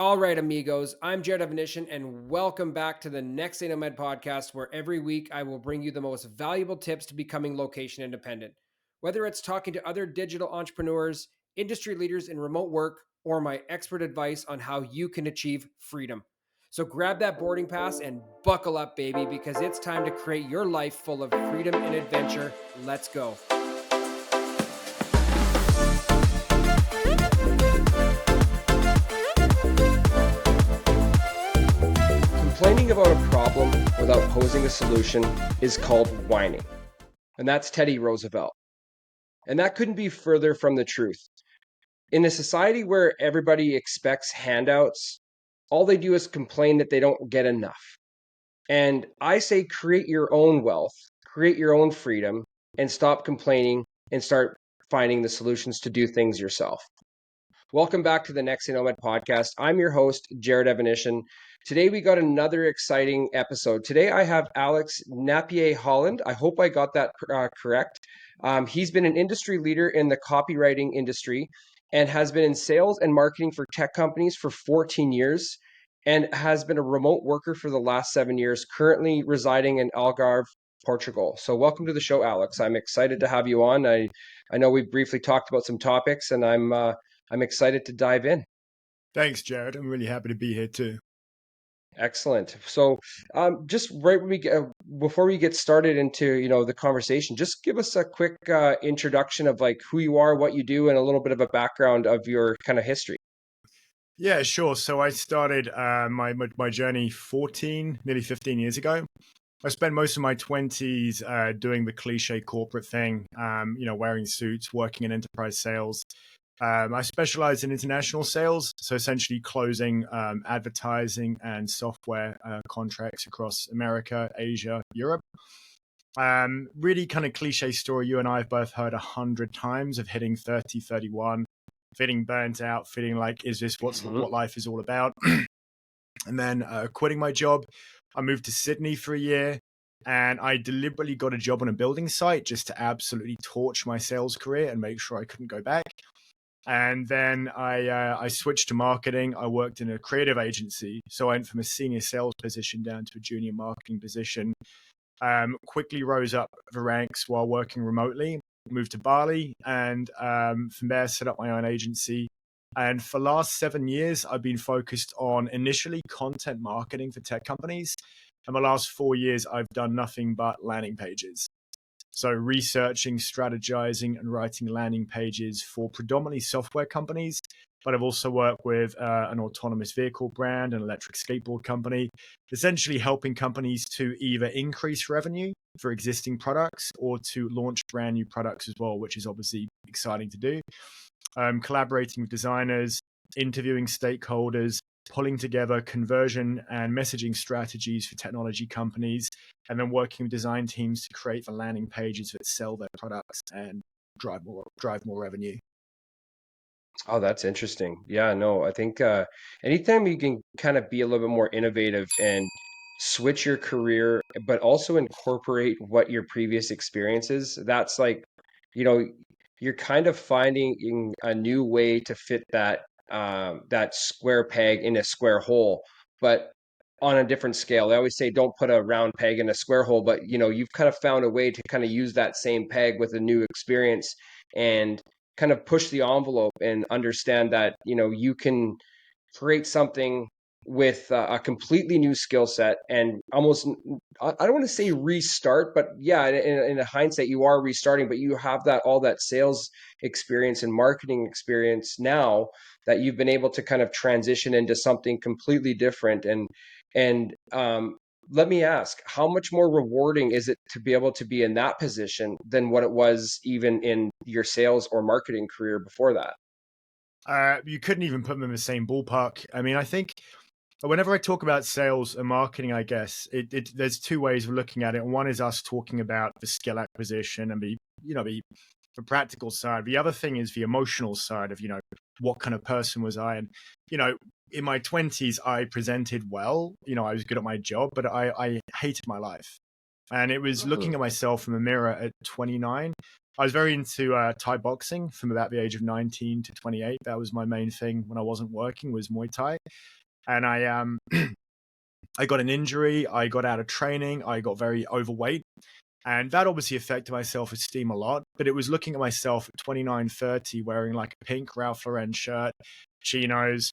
All right, amigos, I'm Jared Definition, and welcome back to the NextDay Nomad Podcast, where every week I will bring you the most valuable tips to becoming location independent. Whether it's talking to other digital entrepreneurs, industry leaders in remote work, or my expert advice on how you can achieve freedom. So grab that boarding pass and buckle up, baby, because it's time to create your life full of freedom and adventure. Let's go. Complaining about a problem without posing a solution is called whining. And that's Teddy Roosevelt. And that couldn't be further from the truth. In a society where everybody expects handouts, all they do is complain that they don't get enough. And I say create your own wealth, create your own freedom, and stop complaining and start finding the solutions to do things yourself. Welcome back to the NextDay Nomad Podcast. I'm your host, Jared Definition. Today we got another exciting episode. Today I have Alex Napier-Holland. I hope I got that correct. He's been an industry leader in the copywriting industry and has been in sales and marketing for tech companies for 14 years and has been a remote worker for the last 7 years, currently residing in Algarve, Portugal. So welcome to the show, Alex. I'm excited to have you on. I know we briefly talked about some topics, and I'm excited to dive in. Thanks, Jared. I'm really happy to be here too. Excellent. So, just right when before we get started into the conversation, just give us a quick introduction of like who you are, what you do, and a little bit of a background of your kind of history. Yeah, sure. So I started my journey nearly 15 years ago. I spent most of my 20s doing the cliche corporate thing, wearing suits, working in enterprise sales. I specialize in international sales, so essentially closing advertising and software contracts across America, Asia, Europe. Really kind of cliche story you and I have both heard 100 times of hitting 30, 31, feeling burnt out, feeling like, is this what life is all about? And then quitting my job, I moved to Sydney for a year. And I deliberately got a job on a building site just to absolutely torch my sales career and make sure I couldn't go back. And then I switched to marketing. I worked in a creative agency. So I went from a senior sales position down to a junior marketing position. Quickly rose up the ranks while working remotely, moved to Bali, and from there set up my own agency. And for the last 7 years, I've been focused on initially content marketing for tech companies. And the last 4 years, I've done nothing but landing pages. So researching, strategizing, and writing landing pages for predominantly software companies. But I've also worked with an autonomous vehicle brand, an electric skateboard company, essentially helping companies to either increase revenue for existing products or to launch brand new products as well, which is obviously exciting to do. Collaborating with designers, interviewing stakeholders, pulling together conversion and messaging strategies for technology companies, and then working with design teams to create the landing pages that sell their products and drive more revenue. Oh, that's interesting. Yeah, no, I think anytime you can kind of be a little bit more innovative and switch your career, but also incorporate what your previous experiences, that's like, you know, you're kind of finding a new way to fit that square peg in a square hole, but on a different scale. They always say don't put a round peg in a square hole, but you've kind of found a way to kind of use that same peg with a new experience and kind of push the envelope and understand that you can create something with a completely new skill set and almost, I don't want to say restart, but yeah, in a hindsight, you are restarting, but you have all that sales experience and marketing experience now that you've been able to kind of transition into something completely different. And let me ask, how much more rewarding is it to be able to be in that position than what it was even in your sales or marketing career before that? You couldn't even put them in the same ballpark. I mean, I think whenever I talk about sales and marketing, I guess there's two ways of looking at it. One is us talking about the skill acquisition and the practical side. The other thing is the emotional side of, what kind of person was I? And, in my 20s, I presented well, I was good at my job, but I hated my life. And it was looking at myself in the mirror at 29 I was very into Thai boxing from about the age of 19 to 28. That was my main thing when I wasn't working, was Muay Thai. And I got an injury. I got out of training. I got very overweight. And that obviously affected my self-esteem a lot. But it was looking at myself at 29, 30, wearing like a pink Ralph Lauren shirt, chinos,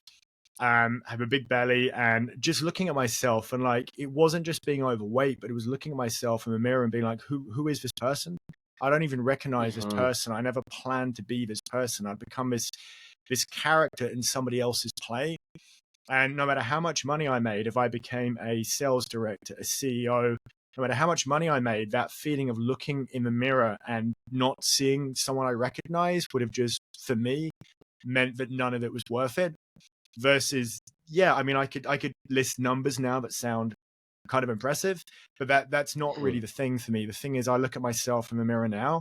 have a big belly, and just looking at myself. And like, it wasn't just being overweight, but it was looking at myself in the mirror and being like, who is this person? I don't even recognize this Hmm. person. I never planned to be this person. I'd become this character in somebody else's play. And no matter how much money I made, if I became a sales director, a CEO, no matter how much money I made, that feeling of looking in the mirror and not seeing someone I recognized would have just, for me, meant that none of it was worth it. Versus, yeah, I mean, I could list numbers now that sound kind of impressive, but that's not Hmm. really the thing for me. The thing is, I look at myself in the mirror now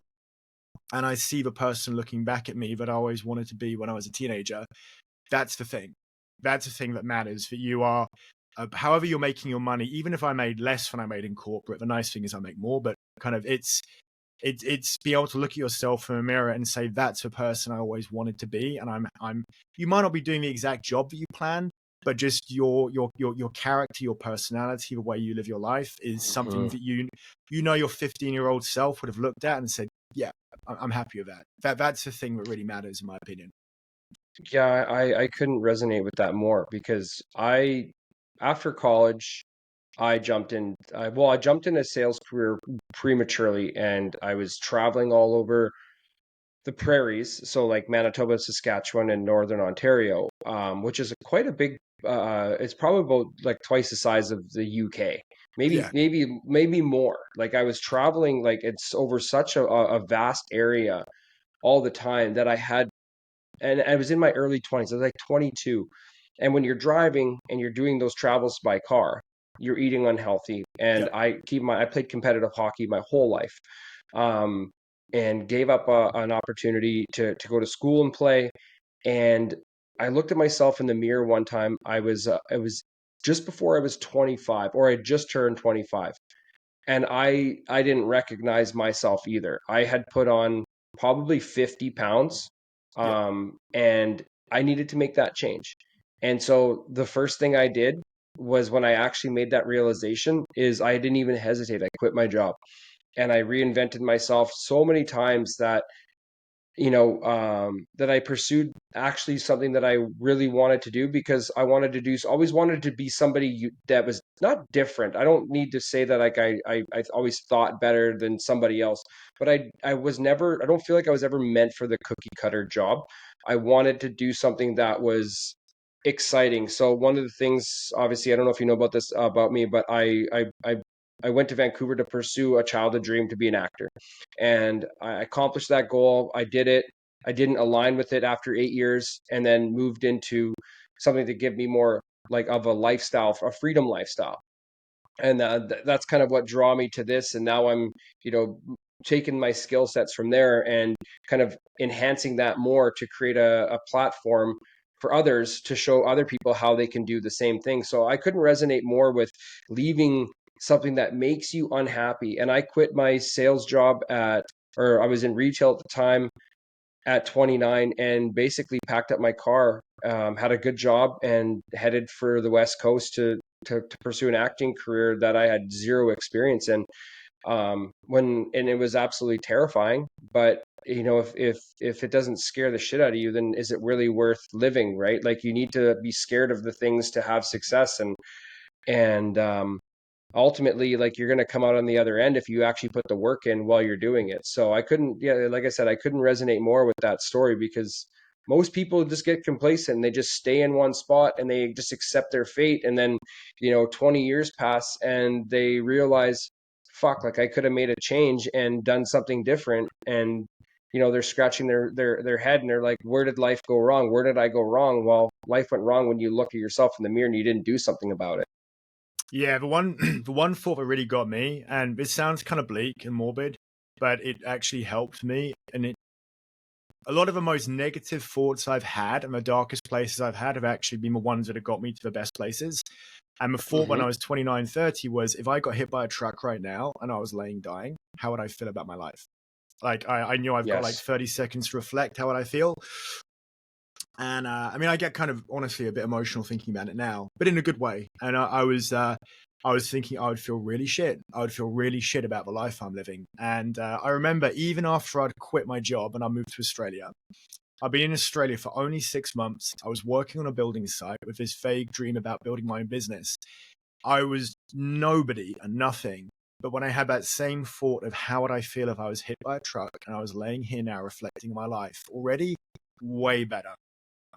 and I see the person looking back at me that I always wanted to be when I was a teenager. That's the thing. That's the thing that matters. That you are, however you're making your money. Even if I made less than I made in corporate, the nice thing is I make more. But kind of, it's be able to look at yourself in a mirror and say that's the person I always wanted to be. And I'm. You might not be doing the exact job that you planned, but just your character, your personality, the way you live your life is something Hmm. that your 15-year-old self would have looked at and said, yeah, I'm happy with that. That's the thing that really matters, in my opinion. Yeah, I couldn't resonate with that more because after college, I jumped in a sales career prematurely, and I was traveling all over the prairies, so like Manitoba, Saskatchewan, and Northern Ontario, which is quite a big. It's probably about like twice the size of the UK, maybe Yeah, maybe more. Like I was traveling, like it's over such a vast area all the time that and I was in my early 20s. I was like 22. And when you're driving and you're doing those travels by car, you're eating unhealthy. And yeah, I played competitive hockey my whole life. Um, and gave up an opportunity to go to school and play. And I looked at myself in the mirror one time. It was just before I was 25, or I had just turned 25, and I didn't recognize myself either. I had put on probably 50 pounds, yeah. and I needed to make that change. And so the first thing I did was, when I actually made that realization, is I didn't even hesitate. I quit my job and I reinvented myself so many times that that I pursued actually something that I really wanted to do, because I wanted to do, always wanted to be somebody that was not different. I don't need to say that like I always thought better than somebody else, but I was never, I don't feel like I was ever meant for the cookie cutter job. I wanted to do something that was exciting. So one of the things, obviously, I don't know if you know about this about me, but I went to Vancouver to pursue a childhood dream to be an actor, and I accomplished that goal. I did it. I didn't align with it after 8 years, and then moved into something to give me more like of a lifestyle, a freedom lifestyle. And that's kind of what draw me to this. And now I'm, you know, taking my skill sets from there and kind of enhancing that more to create a platform for others, to show other people how they can do the same thing. So I couldn't resonate more with leaving something that makes you unhappy. And I quit my sales job or I was in retail at the time, at 29, and basically packed up my car, had a good job, and headed for the West Coast to pursue an acting career that I had zero experience in. And it was absolutely terrifying. But if it doesn't scare the shit out of you, then is it really worth living, right? Like, you need to be scared of the things to have success. And ultimately, like, you're going to come out on the other end if you actually put the work in while you're doing it. So I couldn't, yeah, like I said, I couldn't resonate more with that story, because most people just get complacent and they just stay in one spot and they just accept their fate. And then 20 years pass and they realize, fuck, like, I could have made a change and done something different. And they're scratching their head and they're like, where did life go wrong? Where did I go wrong? Well, life went wrong when you look at yourself in the mirror and you didn't do something about it. Yeah, the one the one thought that really got me, and it sounds kind of bleak and morbid, but it actually helped me. And a lot of the most negative thoughts I've had and the darkest places I've had have actually been the ones that have got me to the best places. And the thought when Hmm. I was 29, 30 was, if I got hit by a truck right now and I was laying dying, how would I feel about my life? Like I knew I've got like Yes. 30 seconds to reflect how would I feel. And I mean, I get kind of honestly a bit emotional thinking about it now, but in a good way. And I was thinking I would feel really shit. I would feel really shit about the life I'm living. And I remember even after I'd quit my job and I moved to Australia, I'd been in Australia for only 6 months. I was working on a building site with this vague dream about building my own business. I was nobody and nothing. But when I had that same thought of how would I feel if I was hit by a truck and I was laying here now reflecting on my life, already way better.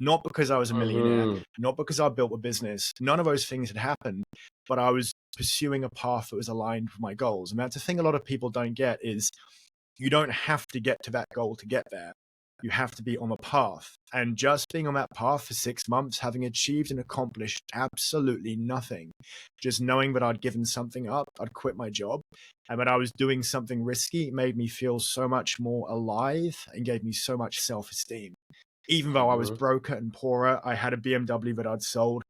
Not because I was a millionaire, Hmm. not because I built a business. None of those things had happened, but I was pursuing a path that was aligned with my goals. And that's the thing a lot of people don't get is you don't have to get to that goal to get there. You have to be on the path. And just being on that path for 6 months, having achieved and accomplished absolutely nothing, just knowing that I'd given something up, I'd quit my job, and that I was doing something risky made me feel so much more alive and gave me so much self-esteem. Even though I was Hmm. broker and poorer, I had a BMW that I'd sold.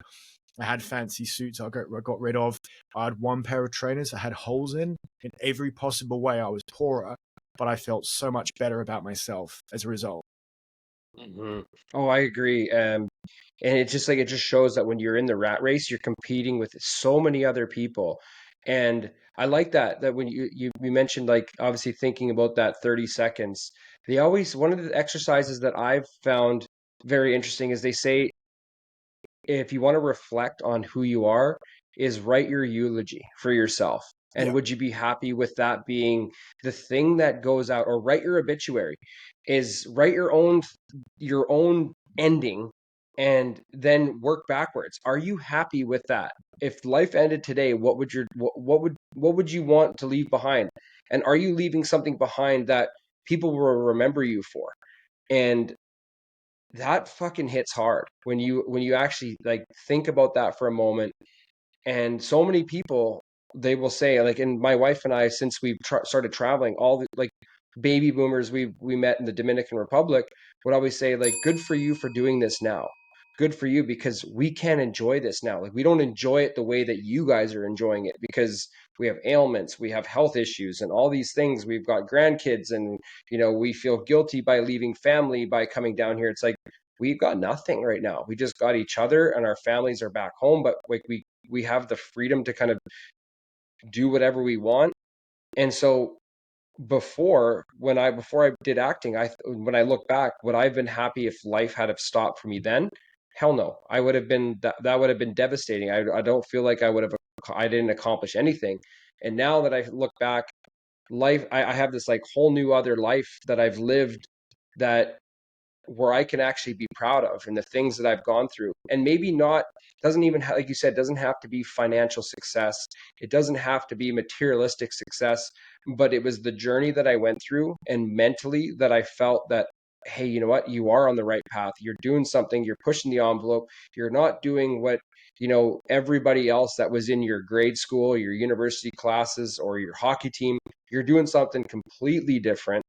I had fancy suits I got rid of. I had one pair of trainers I had holes in. In every possible way, I was poorer, but I felt so much better about myself as a result. Hmm. Oh, I agree. And it's just like it just shows that when you're in the rat race, you're competing with so many other people. And I like that when you mentioned like obviously thinking about that 30 seconds. They always one of the exercises that I've found very interesting is they say if you want to reflect on who you are, is write your eulogy for yourself. And Yeah. would you be happy with that being the thing that goes out, or write your obituary, is write your own ending and then work backwards. Are you happy with that? If life ended today, what would you want to leave behind? And are you leaving something behind that people will remember you for? And that fucking hits hard when you actually like think about that for a moment. And so many people, they will say like, and my wife and I, since we've started traveling, all the like baby boomers we met in the Dominican Republic would always say like, good for you for doing this now. Good for you because we can't enjoy this now. Like we don't enjoy it the way that you guys are enjoying it because we have ailments, we have health issues and all these things. We've got grandkids and we feel guilty by leaving family by coming down here. It's like we've got nothing right now. We just got each other and our families are back home, but like we have the freedom to kind of do whatever we want. And so before I did acting, when I look back, would I have been happy if life had have stopped for me then? Hell no. I would have been that would have been devastating. I don't feel like I didn't accomplish anything. And now that I look back, I have this like whole new other life that I've lived that where I can actually be proud of and the things that I've gone through. And maybe not, doesn't even like you said, doesn't have to be financial success. It doesn't have to be materialistic success, but it was the journey that I went through and mentally that I felt that, hey, you know what? You are on the right path. You're doing something, you're pushing the envelope. You're not doing what, everybody else that was in your grade school, your university classes, or your hockey team. You're doing something completely different.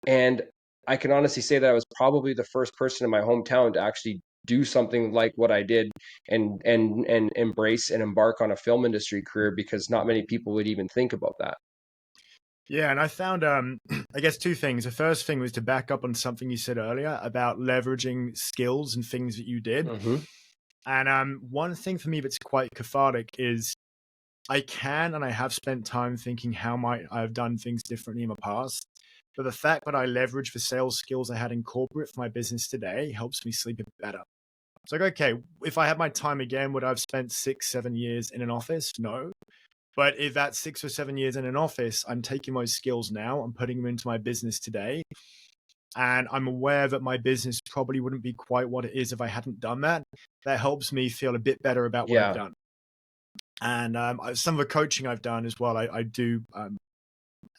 And I can honestly say that I was probably the first person in my hometown to actually do something like what I did and embrace and embark on a film industry career because not many people would even think about that. Yeah, and I found I guess two things. The first thing was to back up on something you said earlier about leveraging skills and things that you did. Hmm. And one thing for me that's quite cathartic is I can and I have spent time thinking how might I have done things differently in the past. But the fact that I leverage the sales skills I had in corporate for my business today helps me sleep a bit better. It's like, okay, if I had my time again, would I have spent 6, 7 years in an office? No. But if that's 6 or 7 years in an office, I'm taking those skills now, I'm putting them into my business today. And I'm aware that my business probably wouldn't be quite what it is if I hadn't done that. That helps me feel a bit better about what I've Yeah. done. And some of the coaching I've done as well, I do.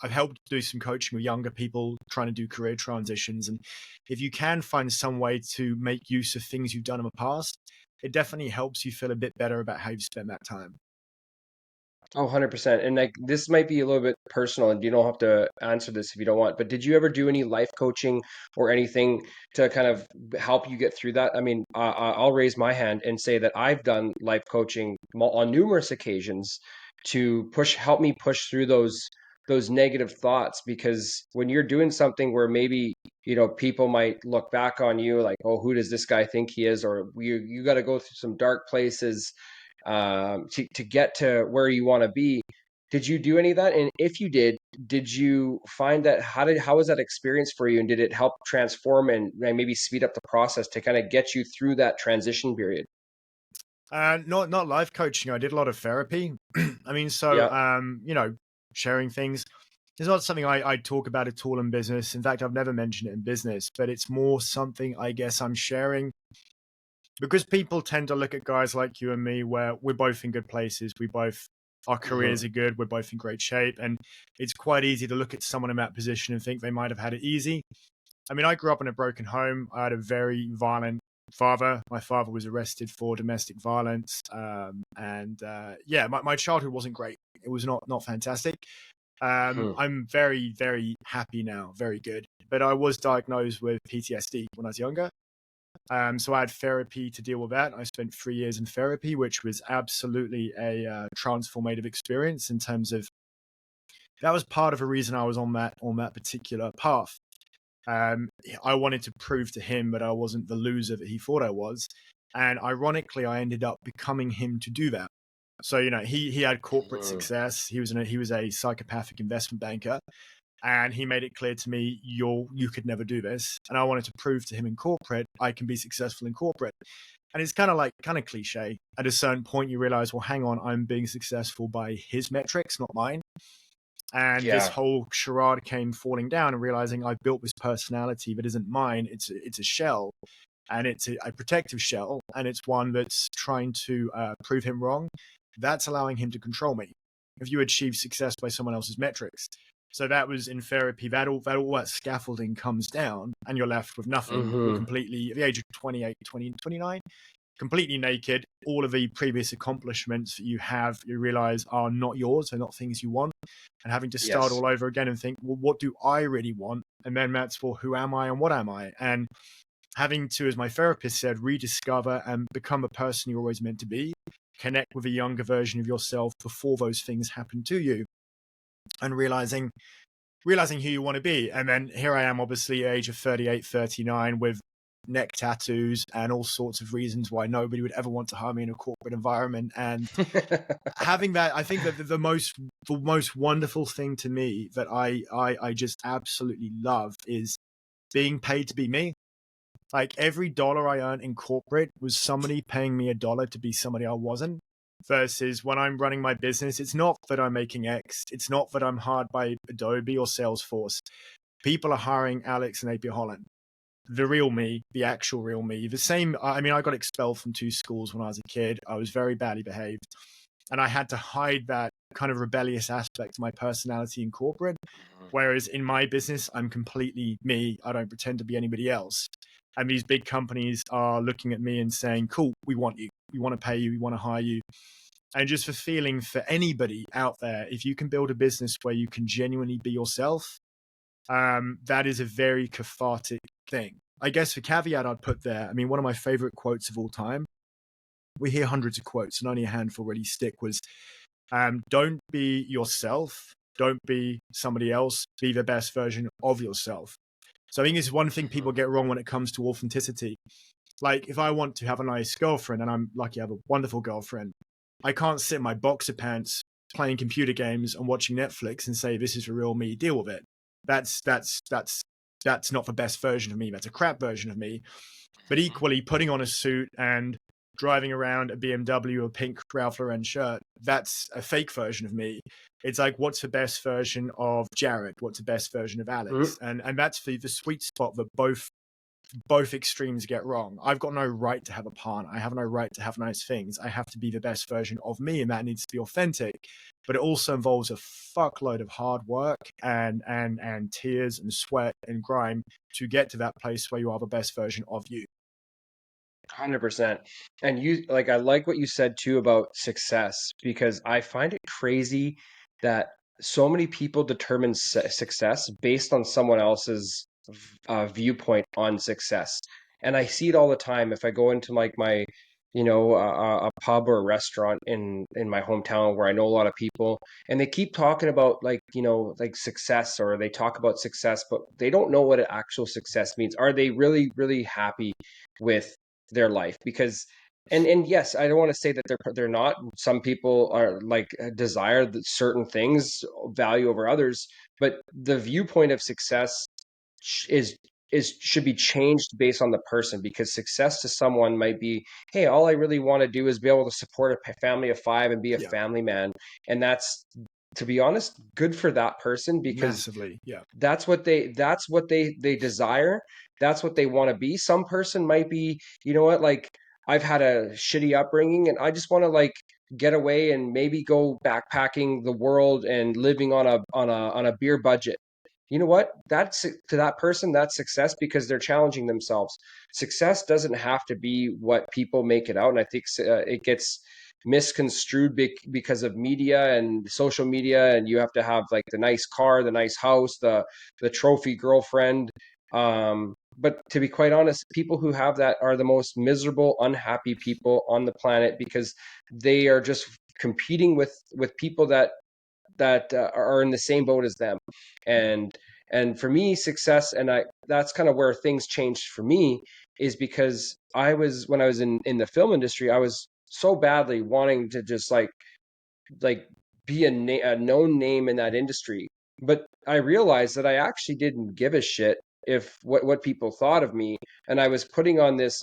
I've helped do some coaching with younger people trying to do career transitions. And if you can find some way to make use of things you've done in the past, it definitely helps you feel a bit better about how you spent that time. Oh, 100%. And like this might be a little bit personal and you don't have to answer this if you don't want, but did you ever do any life coaching or anything to kind of help you get through that? I mean, I'll raise my hand and say that I've done life coaching on numerous occasions to help me push through those negative thoughts, because when you're doing something where maybe, people might look back on you like, oh, who does this guy think he is? Or you got to go through some dark places to get to where you want to be. Did you do any of that? And if you did you find that how was that experience for you? And did it help transform and maybe speed up the process to kind of get you through that transition period? Not life coaching. I did a lot of therapy. I mean, so Yeah. sharing things. It's not something I talk about at all in business. In fact, I've never mentioned it in business, but it's more something I guess I'm sharing because people tend to look at guys like you and me where we're both in good places. Our careers Hmm. are good. We're both in great shape. And it's quite easy to look at someone in that position and think they might have had it easy. I mean, I grew up in a broken home. I had a very violent father. My father was arrested for domestic violence. My childhood wasn't great. It was not fantastic. Hmm. I'm very, very happy now, very good. But I was diagnosed with PTSD when I was younger. So I had therapy to deal with that. I spent 3 years in therapy, which was absolutely a transformative experience in terms of that was part of the reason I was on that particular path. Um, I wanted to prove to him that I wasn't the loser that he thought I was. And ironically, I ended up becoming him to do that. So, he had corporate Hmm. success. He was a psychopathic investment banker. And he made it clear to me, you could never do this. And I wanted to prove to him in corporate, I can be successful in corporate. And it's kind of cliche. At a certain point, you realize, well, hang on, I'm being successful by his metrics, not mine. And this Yeah. whole charade came falling down and realizing I've built this personality that isn't mine. It's a shell, and it's a protective shell, and it's one that's trying to prove him wrong. That's allowing him to control me. If you achieve success by someone else's metrics. So that was in therapy. That scaffolding comes down, and you're left with nothing. You're Hmm. completely, at the age of 28, 20, 29, completely naked. All of the previous accomplishments that you realize are not yours, they're not things you want, and having to start Yes. all over again and think, well, what do I really want? And then that's, well, who am I and what am I? And having to, as my therapist said, rediscover and become a person you're always meant to be, connect with a younger version of yourself before those things happen to you, and realizing who you want to be. And then here I am, obviously, age of 38, 39, with neck tattoos and all sorts of reasons why nobody would ever want to hire me in a corporate environment. And having that, I think that the most wonderful thing to me that I just absolutely love is being paid to be me. Like every dollar I earned in corporate was somebody paying me $1 to be somebody I wasn't. Versus when I'm running my business, it's not that I'm making X. It's not that I'm hired by Adobe or Salesforce. People are hiring Alex Napier-Holland, the real me, the actual real me. The same. I mean, I got expelled from 2 schools when I was a kid. I was very badly behaved, and I had to hide that kind of rebellious aspect of my personality in corporate. Whereas in my business, I'm completely me. I don't pretend to be anybody else. And these big companies are looking at me and saying, cool, we want you. We want to pay you. We want to hire you. And just for feeling for anybody out there, if you can build a business where you can genuinely be yourself, that is a very cathartic thing. I guess the caveat I'd put there, I mean, one of my favorite quotes of all time, we hear hundreds of quotes and only a handful really stick, was don't be yourself. Don't be somebody else. Be the best version of yourself. So I think it's one thing people get wrong when it comes to authenticity. Like if I want to have a nice girlfriend, and I'm lucky I have a wonderful girlfriend, I can't sit in my boxer pants playing computer games and watching Netflix and say, this is the real me, deal with it. That's not the best version of me. That's a crap version of me. But equally, putting on a suit and driving around a BMW or pink Ralph Lauren shirt, that's a fake version of me. It's like, what's the best version of Jared? What's the best version of Alex? And that's the sweet spot that both extremes get wrong. I've got no right to have a partner. I have no right to have nice things. I have to be the best version of me, and that needs to be authentic. But it also involves a fuckload of hard work and tears and sweat and grime to get to that place where you are the best version of you. 100%. And I like what you said too about success, because I find it crazy that so many people determine success based on someone else's viewpoint on success. And I see it all the time. If I go into like my a pub or a restaurant in my hometown where I know a lot of people, and they keep talking about like, like success, or they talk about success, but they don't know what actual success means. Are they really, really happy with their life? Because and yes, I don't want to say that they're not. Some people are like desire certain things, value over others, but the viewpoint of success is should be changed based on the person, because success to someone might be, hey, all I really want to do is be able to support a family of five and be a Yeah, family man. And that's, to be honest, good for that person, because massively. Yeah, that's what they desire. That's what they want to be. Some person might be, you know what, like, I've had a shitty upbringing and I just want to like get away and maybe go backpacking the world and living on a beer budget. You know what? That's, to that person, that's success, because they're challenging themselves. Success doesn't have to be what people make it out, and I think it gets misconstrued because of media and social media, and you have to have like the nice car, the nice house, the trophy girlfriend. But to be quite honest, people who have that are the most miserable, unhappy people on the planet, because they are just competing with people that are in the same boat as them. And for me, success, and I that's kind of where things changed for me, is because when I was in the film industry, I was so badly wanting to just like be a known name in that industry. But I realized that I actually didn't give a shit if what people thought of me, and I was putting on this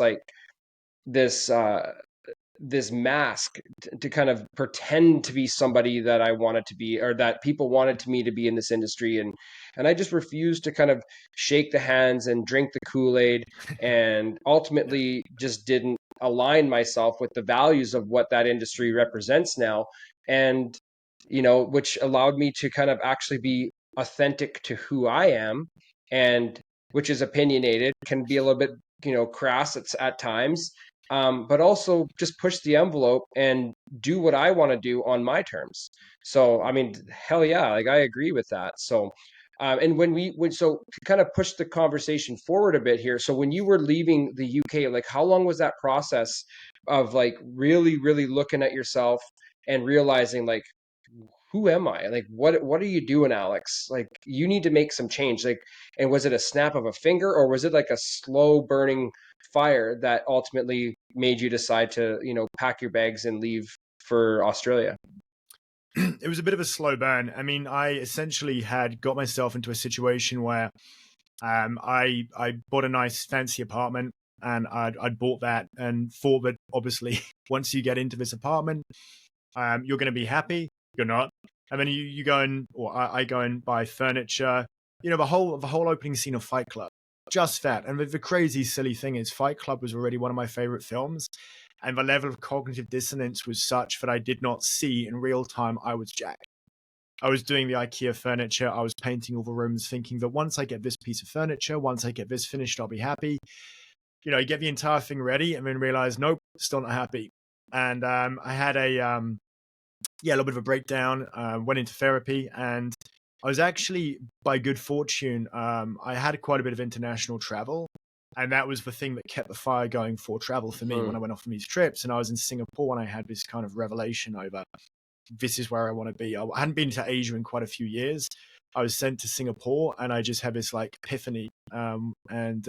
this mask to kind of pretend to be somebody that I wanted to be, or that people wanted me to be in this industry. And I just refused to kind of shake the hands and drink the Kool-Aid, and yeah. ultimately just didn't align myself with the values of what that industry represents now. And which allowed me to kind of actually be authentic to who I am, and which is opinionated, can be a little bit crass at times, but also just push the envelope and do what I want to do on my terms. So, I mean, hell yeah, like I agree with that. So, and so to kind of push the conversation forward a bit here. So, when you were leaving the UK, like how long was that process of like really, really looking at yourself and realizing like, who am I? Like, what are you doing, Alex? Like, you need to make some change. Like, and was it a snap of a finger, or was it like a slow burning fire that ultimately made you decide to, pack your bags and leave for Australia? It was a bit of a slow burn. I mean, I essentially had got myself into a situation where I bought a nice fancy apartment, and I'd bought that and thought that obviously once you get into this apartment, you're going to be happy. You're not. And then you go and, or I go and buy furniture. The whole opening scene of Fight Club, just that. And the crazy silly thing is, Fight Club was already one of my favorite films, and the level of cognitive dissonance was such that I did not see in real time I was jacked. I was doing the IKEA furniture. I was painting all the rooms, thinking that once I get this piece of furniture, once I get this finished, I'll be happy. You get the entire thing ready, and then realize, nope, still not happy. And I had a little bit of a breakdown. Went into therapy, and I was actually, by good fortune, I had quite a bit of international travel, and that was the thing that kept the fire going for travel for me when Hmm. I went off on these trips. And I was in Singapore, and I had this kind of revelation over, this is where I want to be. I hadn't been to Asia in quite a few years. I was sent to Singapore, and I just had this like epiphany. And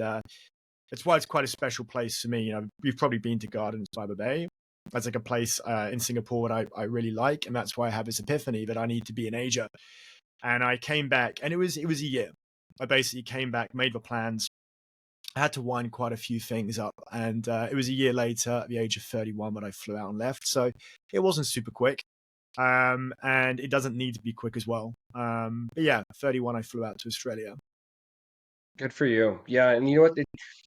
That's why it's quite a special place for me. You've probably been to Gardens by the Bay. That's like a place in Singapore that I really like, and that's why I have this epiphany that I need to be in Asia. And I came back, and it was a year. I basically came back, made the plans. I had to wind quite a few things up, and it was a year later, at the age of 31, when I flew out and left. So it wasn't super quick, and it doesn't need to be quick as well. But yeah, 31, I flew out to Australia. Good for you. Yeah, and you know what?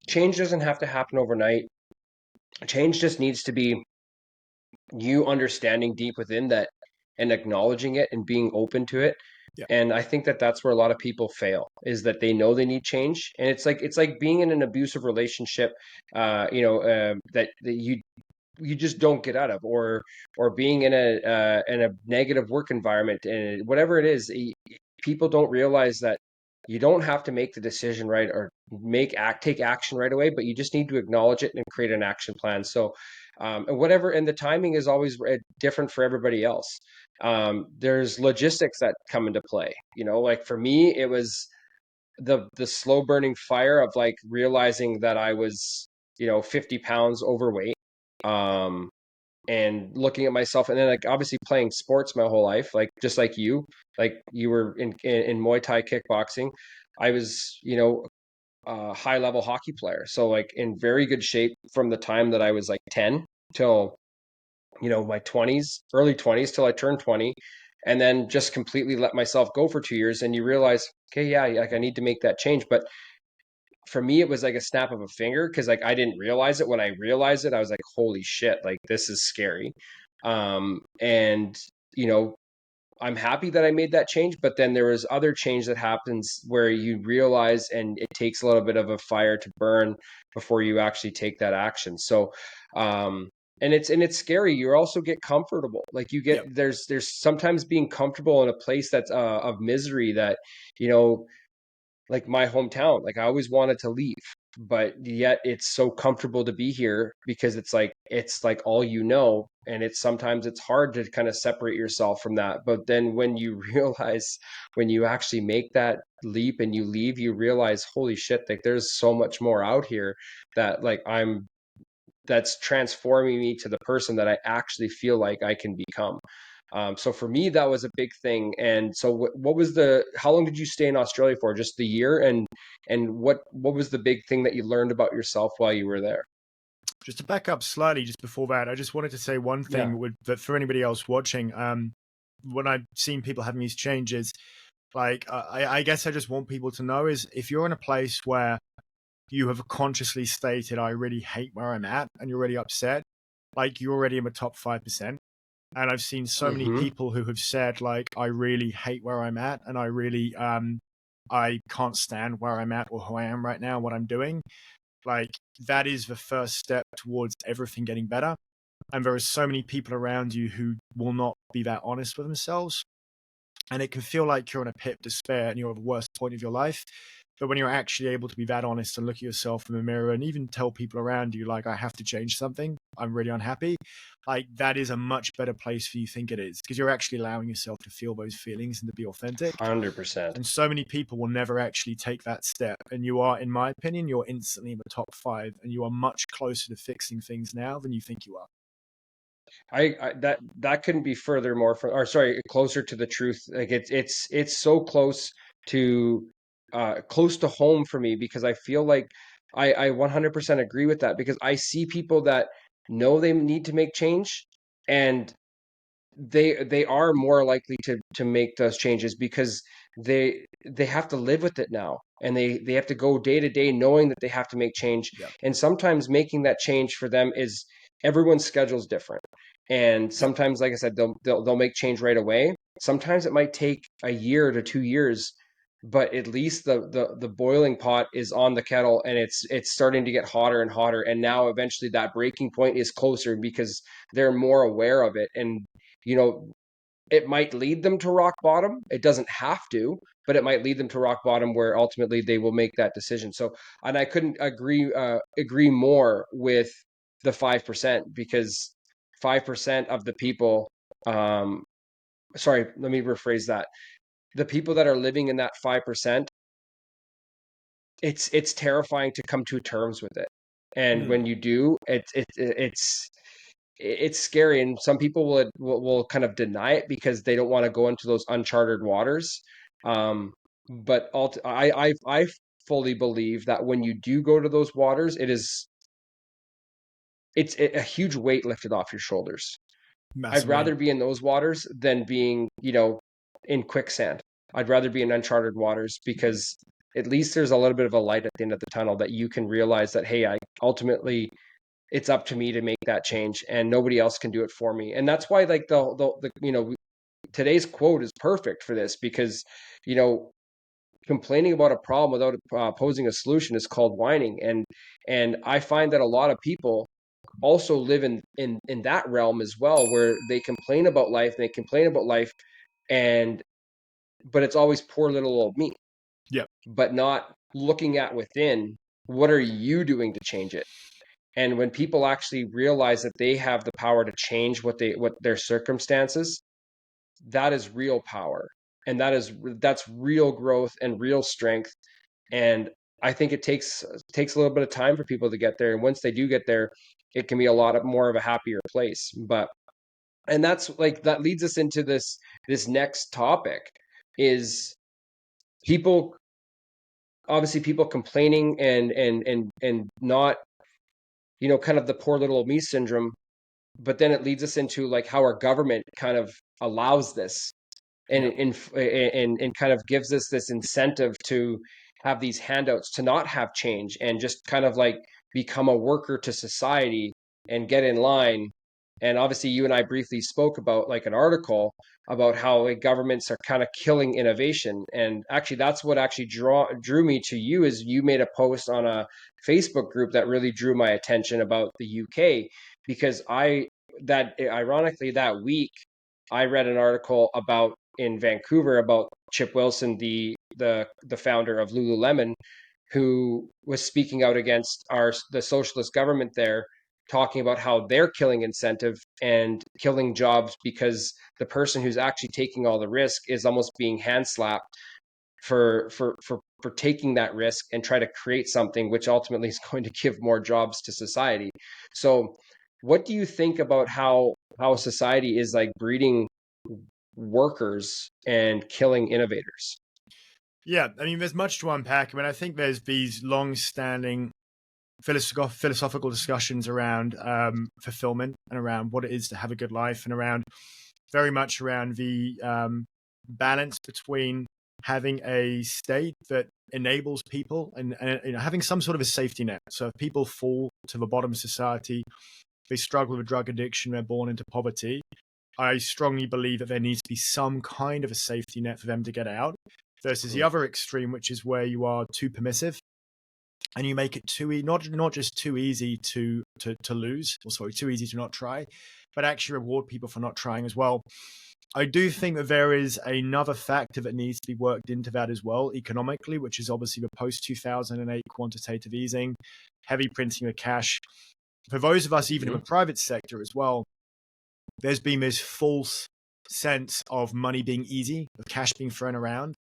Change doesn't have to happen overnight. Change just needs to be you understanding deep within that and acknowledging it and being open to it. Yeah, And I think that that's where a lot of people fail, is that they know they need change, and it's like being in an abusive relationship, that you just don't get out of, or being in a negative work environment, and whatever it is, people don't realize that you don't have to make the decision right, or take action right away, but you just need to acknowledge it and create an action plan. So and whatever. And the timing is always different for everybody else. There's logistics that come into play. Like for me, it was the slow burning fire of like realizing that I was 50 pounds overweight. Um, and looking at myself, and then like obviously playing sports my whole life, like just like you were in Muay Thai kickboxing. I was a high level hockey player, so like in very good shape from the time that I was like 10 till my 20s, early 20s, till I turned 20, and then just completely let myself go for 2 years. And you realize, okay, yeah, like I need to make that change. But for me, it was like a snap of a finger, because like I didn't realize it. When I realized it, I was like, holy shit, like this is scary. And you know, I'm happy that I made that change, but then there was other change that happens where you realize, and it takes a little bit of a fire to burn before you actually take that action. So, and it's scary. You also get comfortable. Like you get Yep. there's sometimes being comfortable in a place that's of misery that, you know, like my hometown. Like I always wanted to leave, but yet it's so comfortable to be here because it's like all and it's sometimes it's hard to kind of separate yourself from that. But then when you realize, when you actually make that leap and you leave, you realize, holy shit, like there's so much more out here that like that's transforming me to the person that I actually feel like I can become. So for me, that was a big thing. And so, what was how long did you stay in Australia for? Just the year? And what was the big thing that you learned about yourself while you were there? Just to back up slightly, just before that, I just wanted to say one Yeah. thing that for anybody else watching, when I've seen people having these changes, like I guess I just want people to know is if you're in a place where you have consciously stated, I really hate where I'm at, and you're really upset, like you're already in the top 5%. And I've seen so many Mm-hmm. people who have said, like, I really hate where I'm at, and I can't stand where I'm at or who I am right now, what I'm doing. Like, that is the first step towards everything getting better. And there are so many people around you who will not be that honest with themselves. And it can feel like you're in a pit of despair and you're at the worst point of your life. But when you're actually able to be that honest and look at yourself in the mirror and even tell people around you, like, I have to change something, I'm really unhappy, like, that is a much better place for you think it is, because you're actually allowing yourself to feel those feelings and to be authentic. 100%. And so many people will never actually take that step. And you are, in my opinion, you're instantly in the top 5, and you are much closer to fixing things now than you think you are. That couldn't be further more from, or sorry, closer to the truth. Like it's so close to home for me, because I feel like I 100% agree with that, because I see people that know they need to make change, and they are more likely to make those changes because they have to live with it now, and they have to go day to day knowing that they have to make change. Yep. And sometimes making that change for them is, everyone's schedule's different, and Yep. sometimes, like I said, they'll make change right away. Sometimes it might take a year to 2 years, but at least the boiling pot is on the kettle, and it's starting to get hotter and hotter, and now eventually that breaking point is closer because they're more aware of it. And you know, it might lead them to rock bottom. It doesn't have to, but it might lead them to rock bottom where ultimately they will make that decision. So, and I couldn't agree more with the 5%, because 5% of the people, um, sorry, let me rephrase that. The people that are living in that 5%, it's terrifying to come to terms with it. And Mm. when you do, it's scary, and some people will kind of deny it because they don't want to go into those uncharted waters. But I fully believe that when you do go to those waters, it's a huge weight lifted off your shoulders. I'd Massively. rather be in those waters than being, in quicksand. I'd rather be in uncharted waters, because at least there's a little bit of a light at the end of the tunnel, that you can realize that, hey, I ultimately, it's up to me to make that change, and nobody else can do it for me. And that's why, like, today's quote is perfect for this, because you know complaining about a problem without posing a solution is called whining. And I find that a lot of people also live in that realm as well, where they complain about life, and they complain about life, and but it's always poor little old me, Yep. but not looking at within, what are you doing to change it? And when people actually realize that they have the power to change what their circumstances, that is real power. And that's real growth and real strength. And I think it takes a little bit of time for people to get there. And once they do get there, it can be a lot more of a happier place. But and that's like that leads us into this next topic is people obviously people complaining and not, kind of the poor little me syndrome, but then it leads us into like how our government kind of allows this and Yeah. and kind of gives us this incentive to have these handouts to not have change and just kind of like become a worker to society and get in line. And obviously you and I briefly spoke about like an article about how like, governments are kind of killing innovation. And actually that's what actually drew me to you is you made a post on a Facebook group that really drew my attention about the UK because that ironically that week I read an article about in Vancouver about Chip Wilson, the founder of Lululemon, who was speaking out against the socialist government there, talking about how they're killing incentive and killing jobs because the person who's actually taking all the risk is almost being hand slapped for taking that risk and try to create something which ultimately is going to give more jobs to society. So what do you think about how society is like breeding workers and killing innovators? Yeah, I mean, there's much to unpack. I mean, I think there's these long-standing philosophical discussions around fulfillment and around what it is to have a good life, and around very much around the balance between having a state that enables people and having some sort of a safety net. So if people fall to the bottom of society, they struggle with drug addiction, they're born into poverty, I strongly believe that there needs to be some kind of a safety net for them to get out, versus the other extreme, which is where you are too permissive and you make it not just too easy to lose, or sorry, too easy to not try, but actually reward people for not trying as well. I do think that there is another factor that needs to be worked into that as well, economically, which is obviously the post-2008 quantitative easing, heavy printing of cash. For those of us, even in the private sector as well, there's been this false sense of money being easy, of cash being thrown around.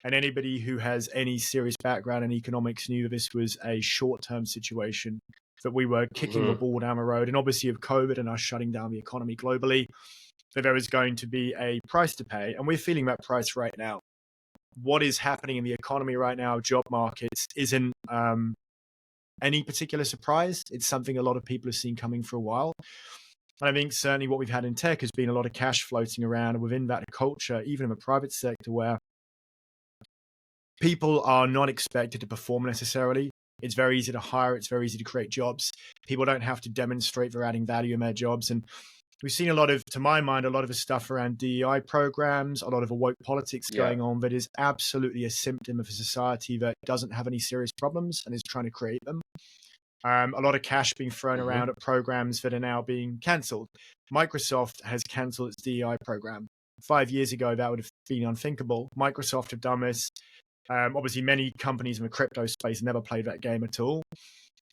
And anybody who has any serious background in economics knew that this was a short-term situation, that we were kicking the ball down the road. And obviously of COVID and us shutting down the economy globally, that there is going to be a price to pay. And we're feeling that price right now. What is happening in the economy right now, job markets, isn't any particular surprise. It's something a lot of people have seen coming for a while. And I think certainly what we've had in tech has been a lot of cash floating around, and within that culture, even in the private sector, where people are not expected to perform necessarily. It's very easy to hire. It's very easy to create jobs. People don't have to demonstrate they're adding value in their jobs. And we've seen a lot of, to my mind, a lot of the stuff around DEI programs, a lot of the woke politics going on that is absolutely a symptom of a society that doesn't have any serious problems and is trying to create them. A lot of cash being thrown around at programs that are now being cancelled. Microsoft has cancelled its DEI program. 5 years ago, that would have been unthinkable. Microsoft have done this. Obviously, many companies in the crypto space never played that game at all.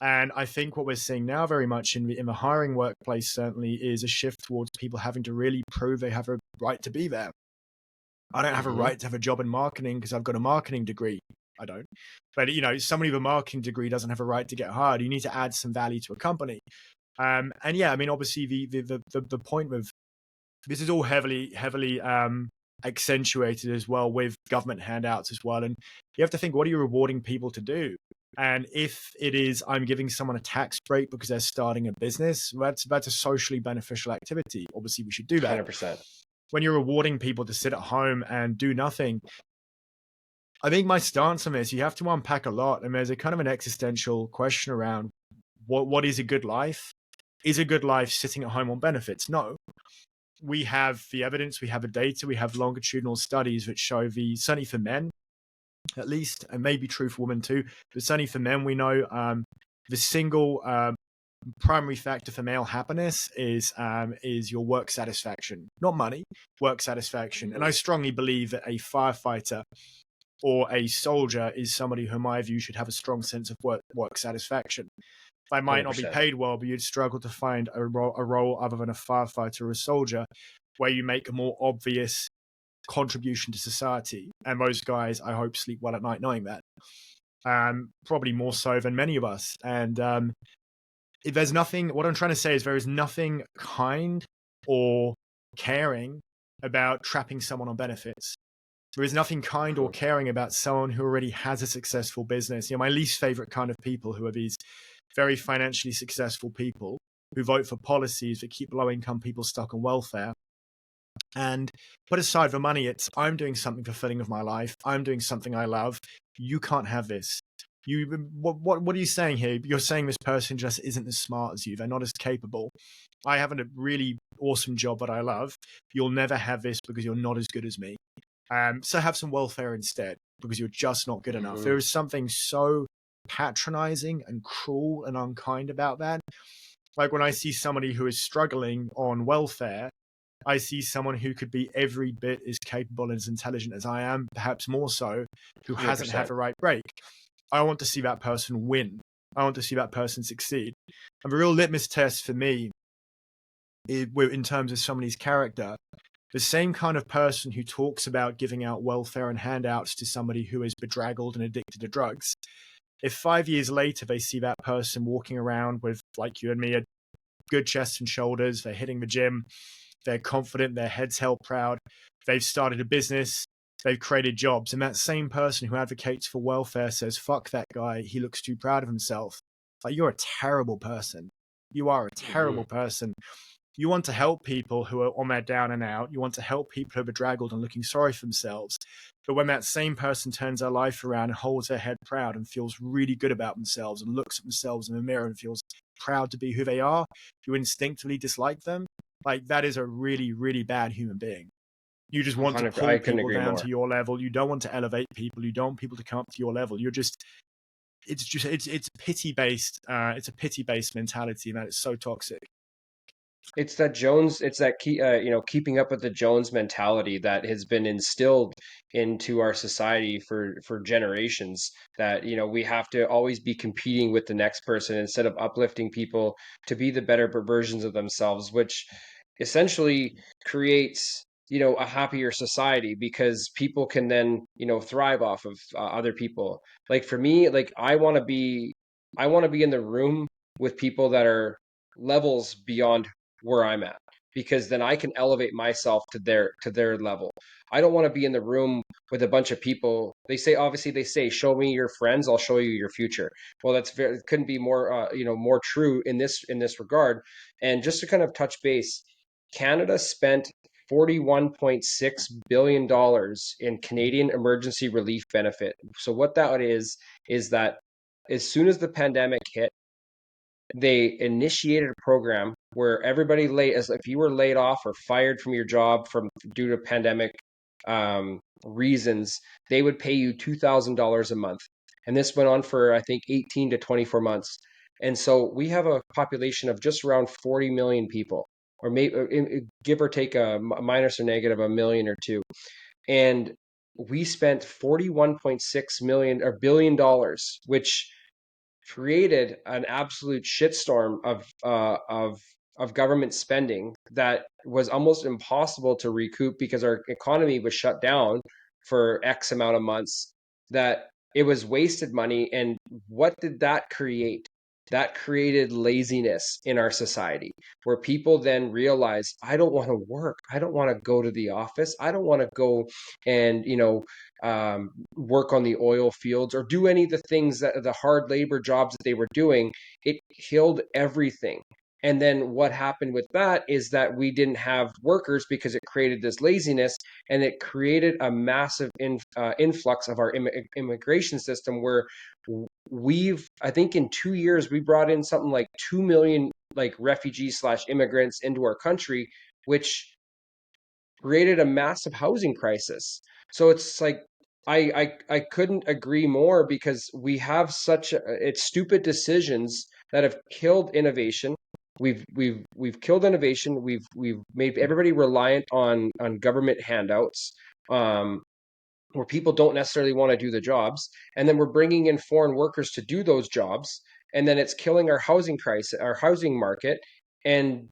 And I think what we're seeing now very much in the hiring workplace certainly is a shift towards people having to really prove they have a right to be there. I don't have a right to have a job in marketing because I've got a marketing degree. I don't. But, somebody with a marketing degree doesn't have a right to get hired. You need to add some value to a company. And yeah, I mean, obviously the point with this is all heavily accentuated as well with government handouts as well. And you have to think, what are you rewarding people to do? And if it is, I'm giving someone a tax break because they're starting a business, that's a socially beneficial activity. Obviously, we should do that. 100%. When you're rewarding people to sit at home and do nothing, I think my stance on this, you have to unpack a lot. And there's a kind of an existential question around what is a good life? Is a good life sitting at home on benefits? No. We have the evidence, we have the data, we have longitudinal studies that show certainly for men, at least, and maybe true for women too, but certainly for men, we know the single primary factor for male happiness is your work satisfaction, not money, work satisfaction. And I strongly believe that a firefighter or a soldier is somebody who, in my view, should have a strong sense of work satisfaction. They might not be 100%. paid well, but you'd struggle to find a role other than a firefighter or a soldier where you make a more obvious contribution to society. And those guys, I hope, sleep well at night knowing that. Probably more so than many of us. And if there's nothing, what I'm trying to say is there is nothing kind or caring about trapping someone on benefits. There is nothing kind or caring about someone who already has a successful business. My least favorite kind of people who are these very financially successful people who vote for policies that keep low income people stuck on welfare. And put aside the money, it's I'm doing something fulfilling of my life. I'm doing something I love. You can't have this. What are you saying here? You're saying this person just isn't as smart as you. They're not as capable. I have a really awesome job that I love. You'll never have this because you're not as good as me. So have some welfare instead because you're just not good enough. There is something so patronizing and cruel and unkind about that. Like when I see somebody who is struggling on welfare, I see someone who could be every bit as capable and as intelligent as I am, perhaps more so, who hasn't had the right break. I want to see that person win. I want to see that person succeed. And the real litmus test for me, in terms of somebody's character, the same kind of person who talks about giving out welfare and handouts to somebody who is bedraggled and addicted to drugs, if 5 years later they see that person walking around with, like you and me, a good chest and shoulders, they're hitting the gym, they're confident, their head's held proud, they've started a business, they've created jobs, and that same person who advocates for welfare says, fuck that guy, he looks too proud of himself. Like, you're a terrible person. You are a terrible person. You want to help people who are on their down and out. You want to help people who are bedraggled and looking sorry for themselves. But when that same person turns their life around and holds their head proud and feels really good about themselves and looks at themselves in the mirror and feels proud to be who they are, you instinctively dislike them. Like, that is a really, really bad human being. You just want to pull people down to your level. You don't want to elevate people. You don't want people to come up to your level. It's pity-based. It's a pity-based mentality, and that is so toxic. It's that keeping up with the Jones mentality that has been instilled into our society for generations. That, we have to always be competing with the next person instead of uplifting people to be the better versions of themselves, which essentially creates, a happier society because people can then, thrive off of other people. Like for me, like I want to be in the room with people that are levels beyond where I'm at, because then I can elevate myself to their level. I don't want to be in the room with a bunch of people. They say show me your friends, I'll show you your future. Well, it couldn't be more more true in this regard. And just to kind of touch base, Canada spent $41.6 billion in Canadian emergency relief benefit. So what that is that as soon as the pandemic hit, they initiated a program where everybody as if you were laid off or fired from your job due to pandemic reasons, they would pay you $2,000 a month. And this went on for, I think, 18 to 24 months. And so we have a population of just around 40 million people, or maybe give or take a minus or negative a million or two. And we spent 41.6 million or billion dollars, which created an absolute shitstorm of government spending that was almost impossible to recoup because our economy was shut down for X amount of months, that it was wasted money. And what did that create? That created laziness in our society, where people then realize, I don't want to work. I don't want to go to the office. I don't want to go and, work on the oil fields or do any of the things that the hard labor jobs that they were doing. It killed everything. And then what happened with that is that we didn't have workers because it created this laziness, and it created a massive influx of our immigration system where I think in 2 years, we brought in something like 2 million like refugees / immigrants into our country, which created a massive housing crisis. So it's like, I couldn't agree more, because we have it's stupid decisions that have killed innovation. We've killed innovation. We've made everybody reliant on government handouts, where people don't necessarily want to do the jobs, and then we're bringing in foreign workers to do those jobs. and then it's killing our housing price, our housing market, and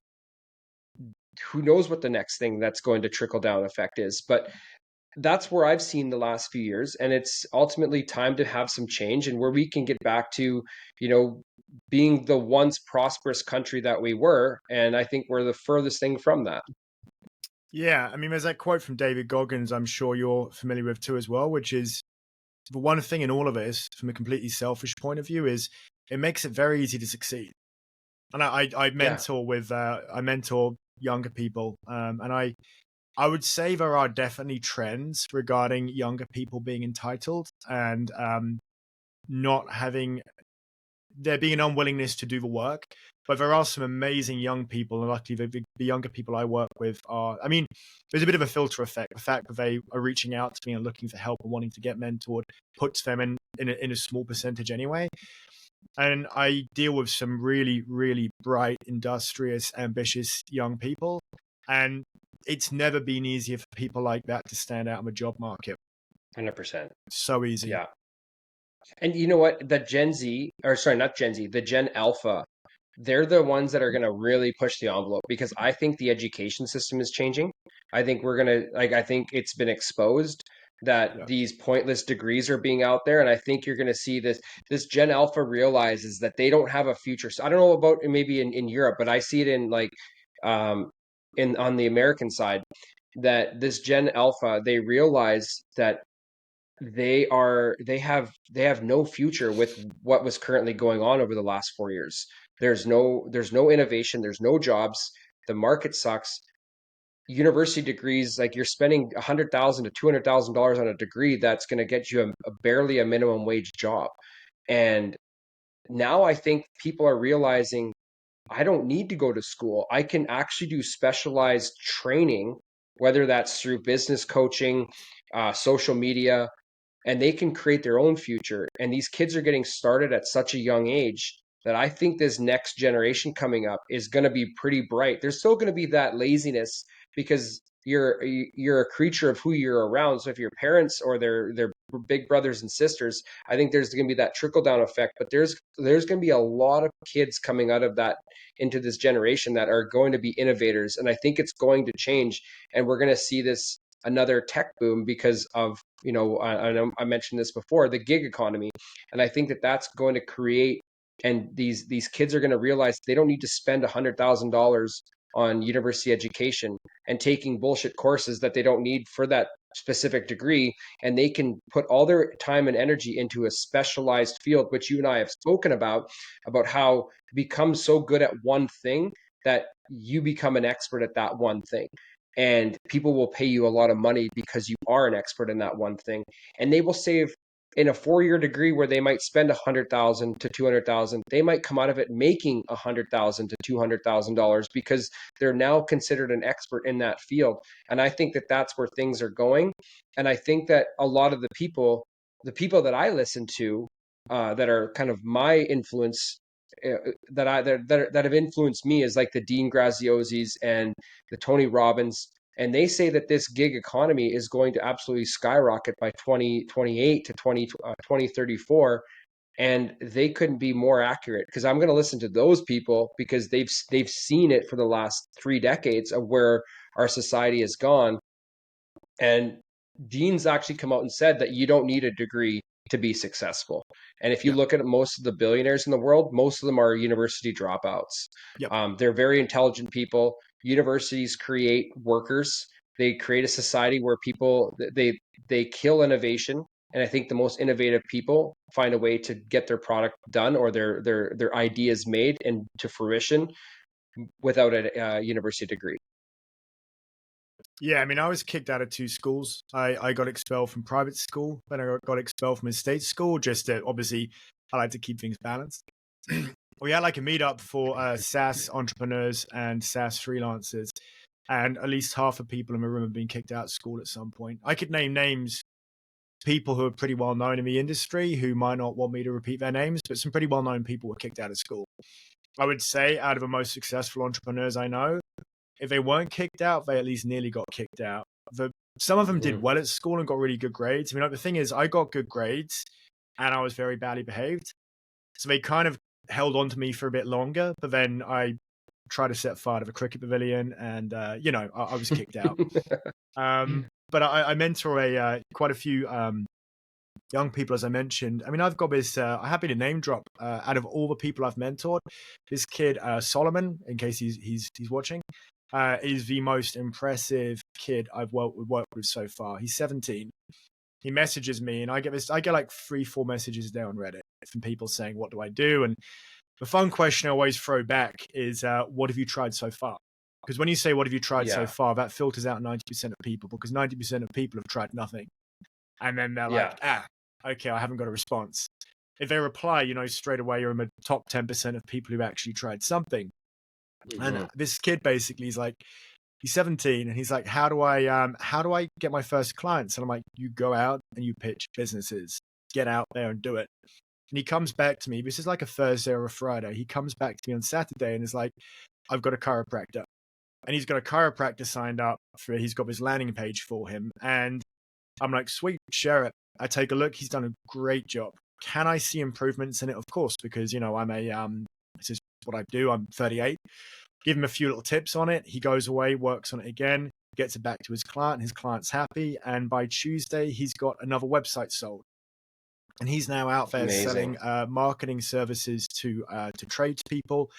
who knows what the next thing that's going to trickle down effect is. But that's where I've seen the last few years, and it's ultimately time to have some change and where we can get back to, being the once prosperous country that we were. And I think we're the furthest thing from that. Yeah, I mean, there's that quote from David Goggins, I'm sure you're familiar with too as well, which is the one thing in all of this, from a completely selfish point of view, is it makes it very easy to succeed. And I Yeah, mentor I mentor younger people, and I would say there are definitely trends regarding younger people being entitled and not having there being an unwillingness to do the work. But there are some amazing young people, and luckily the younger people I work with are, I mean, there's a bit of a filter effect. The fact that they are reaching out to me and looking for help and wanting to get mentored puts them in a small percentage anyway. And I deal with some really, really bright, industrious, ambitious young people. And it's never been easier for people like that to stand out in the job market. 100%. So easy. Yeah. And you know what? The Gen Z, or sorry, not Gen Z, the Gen Alpha, they're the ones that are going to really push the envelope because I think the education system is changing. I think we're going to, I think it's been exposed that Yeah. these pointless degrees are being out there. And I think you're going to see this Gen Alpha realizes that they don't have a future. So I don't know about maybe in Europe, but I see it in um, on the American side that this Gen Alpha, they realize that they have no future with what was currently going on over the last 4 years. There's no innovation, there's no jobs, the market sucks. University degrees, like you're spending $100,000 to $200,000 on a degree that's going to get you barely a minimum wage job. And now I think people are realizing I don't need to go to school. I can actually do specialized training, whether that's through business coaching, social media, and they can create their own future. And these kids are getting started at such a young age that I think this next generation coming up is going to be pretty bright. There's still going to be that laziness because you're a creature of who you're around. So if your parents or their big brothers and sisters, I think there's going to be that trickle down effect. But there's going to be a lot of kids coming out of that into this generation that are going to be innovators, and I think it's going to change. And we're going to see this another tech boom because of I mentioned this before, the gig economy. And I think that that's going to create, and these kids are going to realize they don't need to spend $100,000 on university education and taking bullshit courses that they don't need for that specific degree, and they can put all their time and energy into a specialized field, which you and I have spoken about how become so good at one thing that you become an expert at that one thing, and people will pay you a lot of money because you are an expert in that one thing, and they will save in a 4-year degree where they might spend 100,000 to 200,000. They might come out of it making 100,000 to $200,000 because they're now considered an expert in that field. And I think that that's where things are going. And I think that a lot of the people that I listen to, that are kind of my influence, that have influenced me, is like the Dean Graziosis and the Tony Robbins, and they say that this gig economy is going to absolutely skyrocket by 2028 to 2034. And they couldn't be more accurate, because I'm going to listen to those people because they've seen it for the last 3 decades of where our society has gone. And Dean's actually come out and said that you don't need a degree to be successful. And if you Yeah. look at most of the billionaires in the world, most of them are university dropouts. Yep. They're very intelligent people. Universities create workers. They create a society where people they kill innovation. And I think the most innovative people find a way to get their product done or their ideas made and to fruition without a university degree. Yeah, I mean, I was kicked out of 2 schools. I got expelled from private school, then I got expelled from a state school. Just to, obviously, I like to keep things balanced. We had like a meetup for SaaS entrepreneurs and SaaS freelancers, and at least half the people in the room have been kicked out of school at some point. I could name names, people who are pretty well known in the industry who might not want me to repeat their names, but some pretty well known people were kicked out of school. I would say out of the most successful entrepreneurs I know, if they weren't kicked out, they at least nearly got kicked out. Some of them did well at school and got really good grades. I mean, like, the thing is, I got good grades and I was very badly behaved. So they kind of held on to me for a bit longer, but then I tried to set fire to the cricket pavilion, and I was kicked out. But I mentor quite a few young people, as I mentioned. I mean, I've got this. I'm happy to name drop. Out of all the people I've mentored, this kid Solomon, in case he's watching, is the most impressive kid I've worked with so far. He's 17. He messages me, and I get like 3-4 messages a day on Reddit from people saying, "What do I do?" And the fun question I always throw back is, "What have you tried so far?" Because when you say, "What have you tried so Yeah. far?" that filters out 90% of people, because 90% of people have tried nothing. And then they're Yeah. like, okay, I haven't got a response. If they reply, straight away you're in the top 10% of people who actually tried something. And this kid basically is like, he's 17, and he's like, how do I get my first clients? And I'm like, you go out and you pitch businesses, get out there and do it. And he comes back to me. This is like a Thursday or a Friday. He comes back to me on Saturday and is like, I've got a chiropractor. And he's got a chiropractor signed up he's got this landing page for him. And I'm like, sweet, share it. I take a look. He's done a great job. Can I see improvements in it? Of course, because, this is what I do. I'm 38. Give him a few little tips on it. He goes away, works on it again, gets it back to his client. His client's happy. And by Tuesday, he's got another website sold. And he's now out there Amazing. selling marketing services to tradespeople.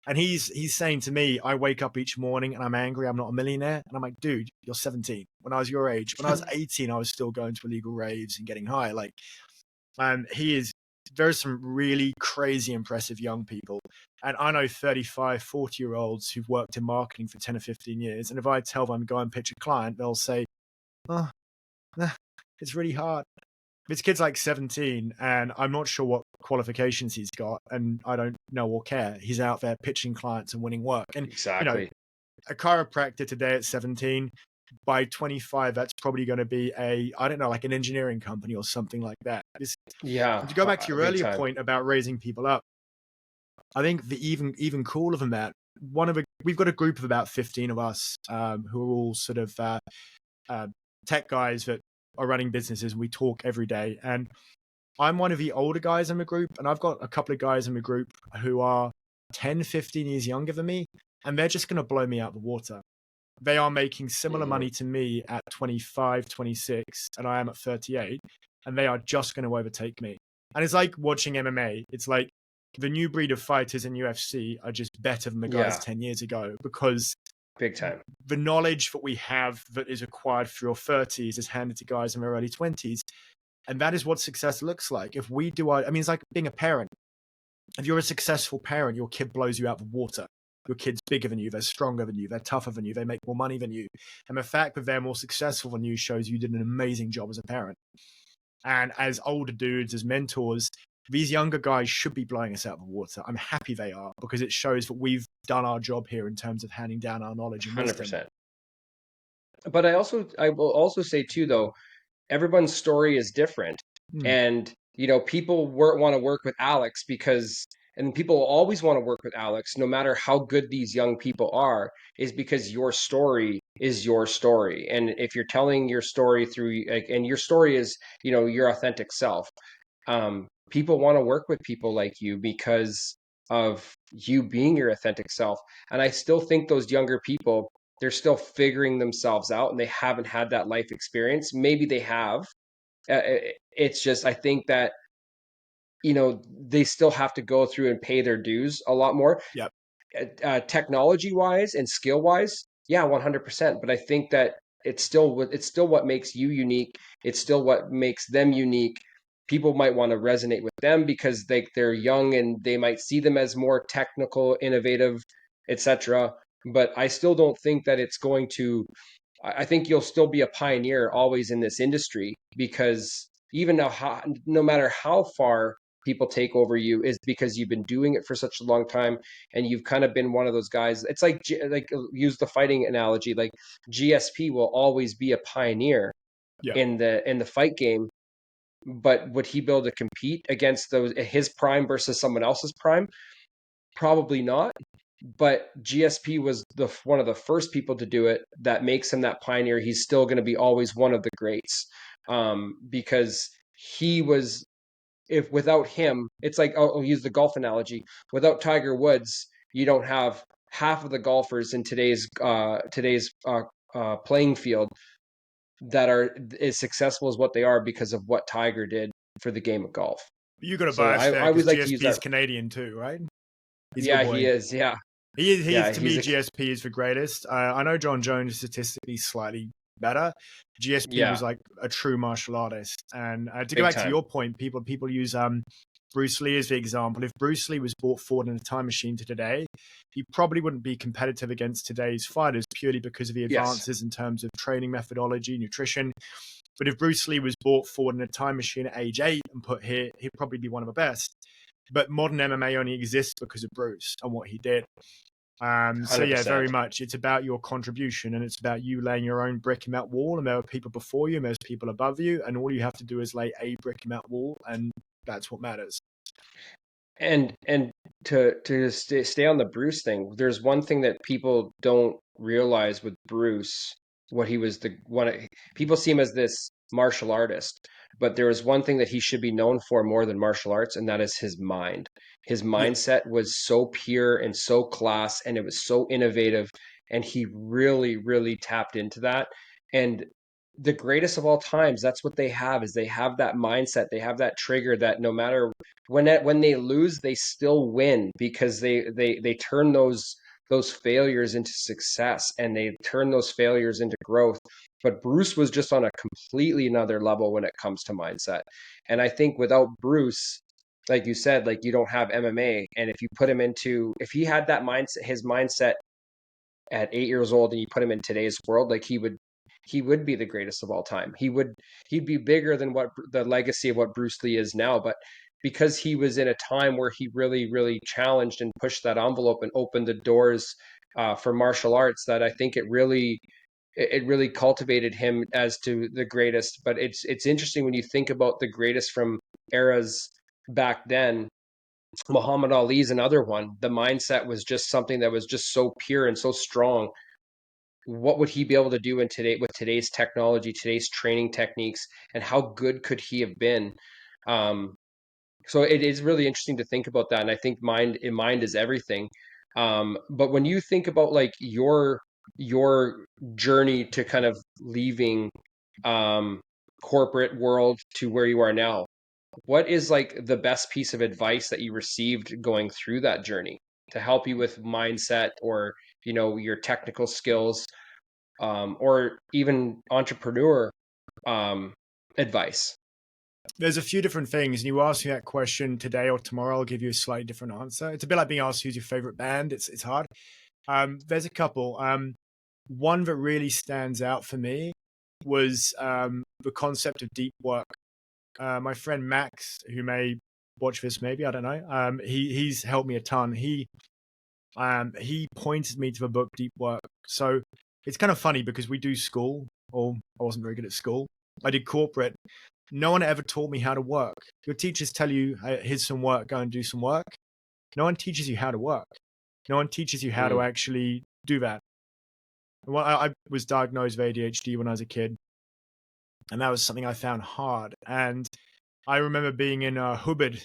And he's saying to me, I wake up each morning and I'm angry I'm not a millionaire. And I'm like, dude, you're 17. When I was your age, when I was 18, I was still going to illegal raves and getting high. Like, there's some really crazy impressive young people. And I know 35, 40-year-olds who've worked in marketing for 10 or 15 years. And if I tell them go and pitch a client, they'll say, oh, it's really hard. This kid's like 17, and I'm not sure what qualifications he's got, and I don't know or care. He's out there pitching clients and winning work. And, Exactly. a chiropractor today at 17, by 25, that's probably going to be like an engineering company or something like that. Yeah. To go back to your Big earlier time. point about raising people up, I think the even cooler than that, we've got a group of about 15 of us who are all sort of tech guys that are running businesses, and we talk every day. And I'm one of the older guys in the group, and I've got a couple of guys in the group who are 10, 15 years younger than me, and they're just going to blow me out the water. They are making similar money to me at 25, 26, and I am at 38, and they are just going to overtake me. And it's like watching MMA. It's like the new breed of fighters in UFC are just better than the guys 10 years ago, because big time. the knowledge that we have that is acquired through your 30s is handed to guys in their early 20s. And that is what success looks like. If we do it's like being a parent. If you're a successful parent, your kid blows you out the water. Your kid's bigger than you, they're stronger than you, they're tougher than you, they make more money than you. And the fact that they're more successful than you shows you did an amazing job as a parent. And as older dudes, as mentors, these younger guys should be blowing us out of the water. I'm happy they are, because it shows that we've done our job here in terms of handing down our knowledge and wisdom. 100%. But I will also say too, though, everyone's story is different. And, people want to work with Alex and people will always want to work with Alex, no matter how good these young people are, is because your story is your story. And if you're telling your story and your story is, your authentic self, people want to work with people like you because of you being your authentic self. And I still think those younger people, they're still figuring themselves out and they haven't had that life experience. Maybe they have. It's just, I think that, they still have to go through and pay their dues a lot more. Yep. Technology wise and skill wise, yeah, 100%. But I think that it's still what makes you unique. It's still what makes them unique. People might want to resonate with them because they're young and they might see them as more technical, innovative, etc. But I still don't think that it's going to. I think you'll still be a pioneer always in this industry, because even now, no matter how far people take over you, is because you've been doing it for such a long time and you've kind of been one of those guys. It's like use the fighting analogy, like GSP will always be a pioneer in the fight game. But would he be able to compete against his prime versus someone else's prime? Probably not. But GSP was one of the first people to do it. That makes him that pioneer. He's still going to be always one of the greats, because he was if without him, it's like, I'll use the golf analogy. Without Tiger Woods, you don't have half of the golfers in today's playing field that are as successful as what they are because of what Tiger did for the game of golf. You got a So bias there I because always like to use GSP is that. Canadian too, right? He's a good Yeah, he boy. is. Yeah, He is yeah, to he's me. a GSP is the greatest. I know John Jones is statistically slightly better. GSP yeah, was like a true martial artist. And to go big back to time. your point, people use Bruce Lee as the example. If Bruce Lee was brought forward in a time machine to today, he probably wouldn't be competitive against today's fighters purely because of the Yes, advances in terms of training methodology, nutrition. But if Bruce Lee was brought forward in a time machine at age 8 and put here, he'd probably be one of the best. But modern MMA only exists because of Bruce and what he did. So yeah, very 100%. much. It's about your contribution, and it's about you laying your own brick in that wall. And there are people before you, and there's people above you, and all you have to do is lay a brick in that wall, and that's what matters. And to stay on the Bruce thing, there's one thing that people don't realize with Bruce, what he was the one people see him as this martial artist, but there is one thing that he should be known for more than martial arts, and that is his mind. His Yeah, mindset was so pure and so class, and it was so innovative, and he really, really tapped into that. And the greatest of all times, that's what they have, is they have that mindset, they have that trigger that no matter when they lose, they still win because they turn those failures into success, and they turn those failures into growth. But Bruce was just on a completely another level when it comes to mindset. And I think without Bruce, like you said, like you don't have MMA. And if you put him into, if he had that mindset, his mindset at 8 years old, and you put him in today's world, like he would be the greatest of all time. He'd be bigger than what the legacy of what Bruce Lee is now. But because he was in a time where he really, really challenged and pushed that envelope and opened the doors for martial arts, that I think it really cultivated him as to the greatest. But it's interesting when you think about the greatest from eras back then. Muhammad Ali's another one. The mindset was just something that was just so pure and so strong. What would he be able to do in today with today's technology, today's training techniques, and how good could he have been? Um, so it is really interesting to think about that. And I think mind is everything. But when you think about like your journey to kind of leaving um, corporate world to where you are now, what is like the best piece of advice that you received going through that journey to help you with mindset, or your technical skills, or even entrepreneur um, advice? there's a few different things, and you ask me that question today or tomorrow, I'll give you a slightly different answer. It's a bit like being asked who's your favorite band. It's hard. There's a couple. One that really stands out for me was the concept of deep work. My friend Max, who may watch this, maybe I don't know. He's helped me a ton. He pointed me to the book Deep Work. So it's kind of funny because we do school, or I wasn't very good at school. I did corporate. No one ever taught me how to work. Your teachers tell you, here's some work, go and do some work. No one teaches you how to work. No one teaches you how to Mm, actually do that. Well, I was diagnosed with ADHD when I was a kid, and that was something I found hard. And I remember being in Hubud,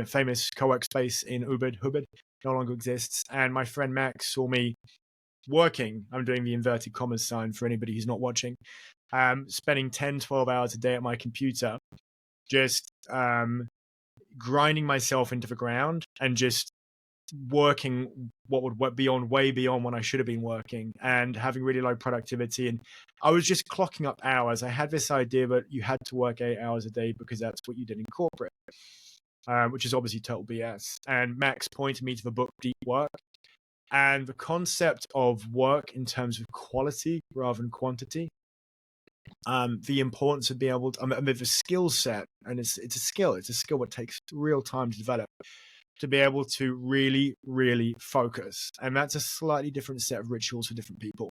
famous co-work space in Ubud. Hubud no longer exists. And my friend Max saw me working. I'm doing the inverted commas sign for anybody who's not watching. Spending 10, 12 hours a day at my computer, just grinding myself into the ground and just working what would be on way beyond when I should have been working, and having really low productivity. And I was just clocking up hours. I had this idea that you had to work 8 hours a day because that's what you did in corporate, which is obviously total BS. And Max pointed me to the book Deep Work, and the concept of work in terms of quality rather than quantity. The importance of being able to, the skill set, and it's a skill. It's a skill that takes real time to develop, to be able to really, really focus. And that's a slightly different set of rituals for different people.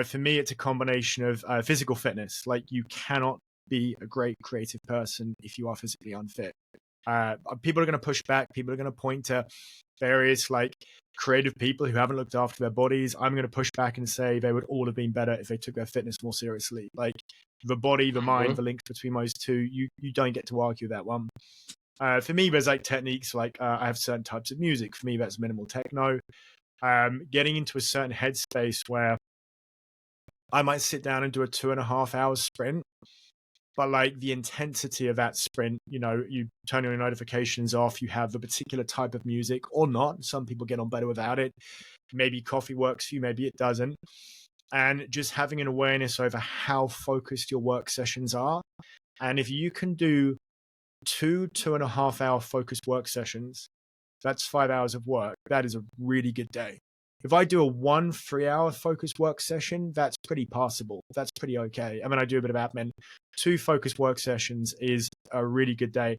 For me, it's a combination of physical fitness. Like, you cannot be a great creative person if you are physically unfit. People are going to push back. People are going to point to various like creative people who haven't looked after their bodies, I'm going to push back and say they would all have been better if they took their fitness more seriously. Like the body, the mind, the links between those two, you don't get to argue that one. For me, there's like techniques, like I have certain types of music. For me, that's minimal techno. Getting into a certain headspace where I might sit down and do a 2.5 hour sprint, but like the intensity of that sprint, you know, you turn your notifications off, you have the particular type of music or not. Some people get on better without it. Maybe coffee works for you, maybe it doesn't. And just having an awareness over how focused your work sessions are. And if you can do 2.5 hour focused work sessions, that's 5 hours of work. That is a really good day. If I do a 1 3-hour focused work session, that's pretty passable. That's pretty okay. I mean, I do a bit of admin. 2 focused work sessions is a really good day.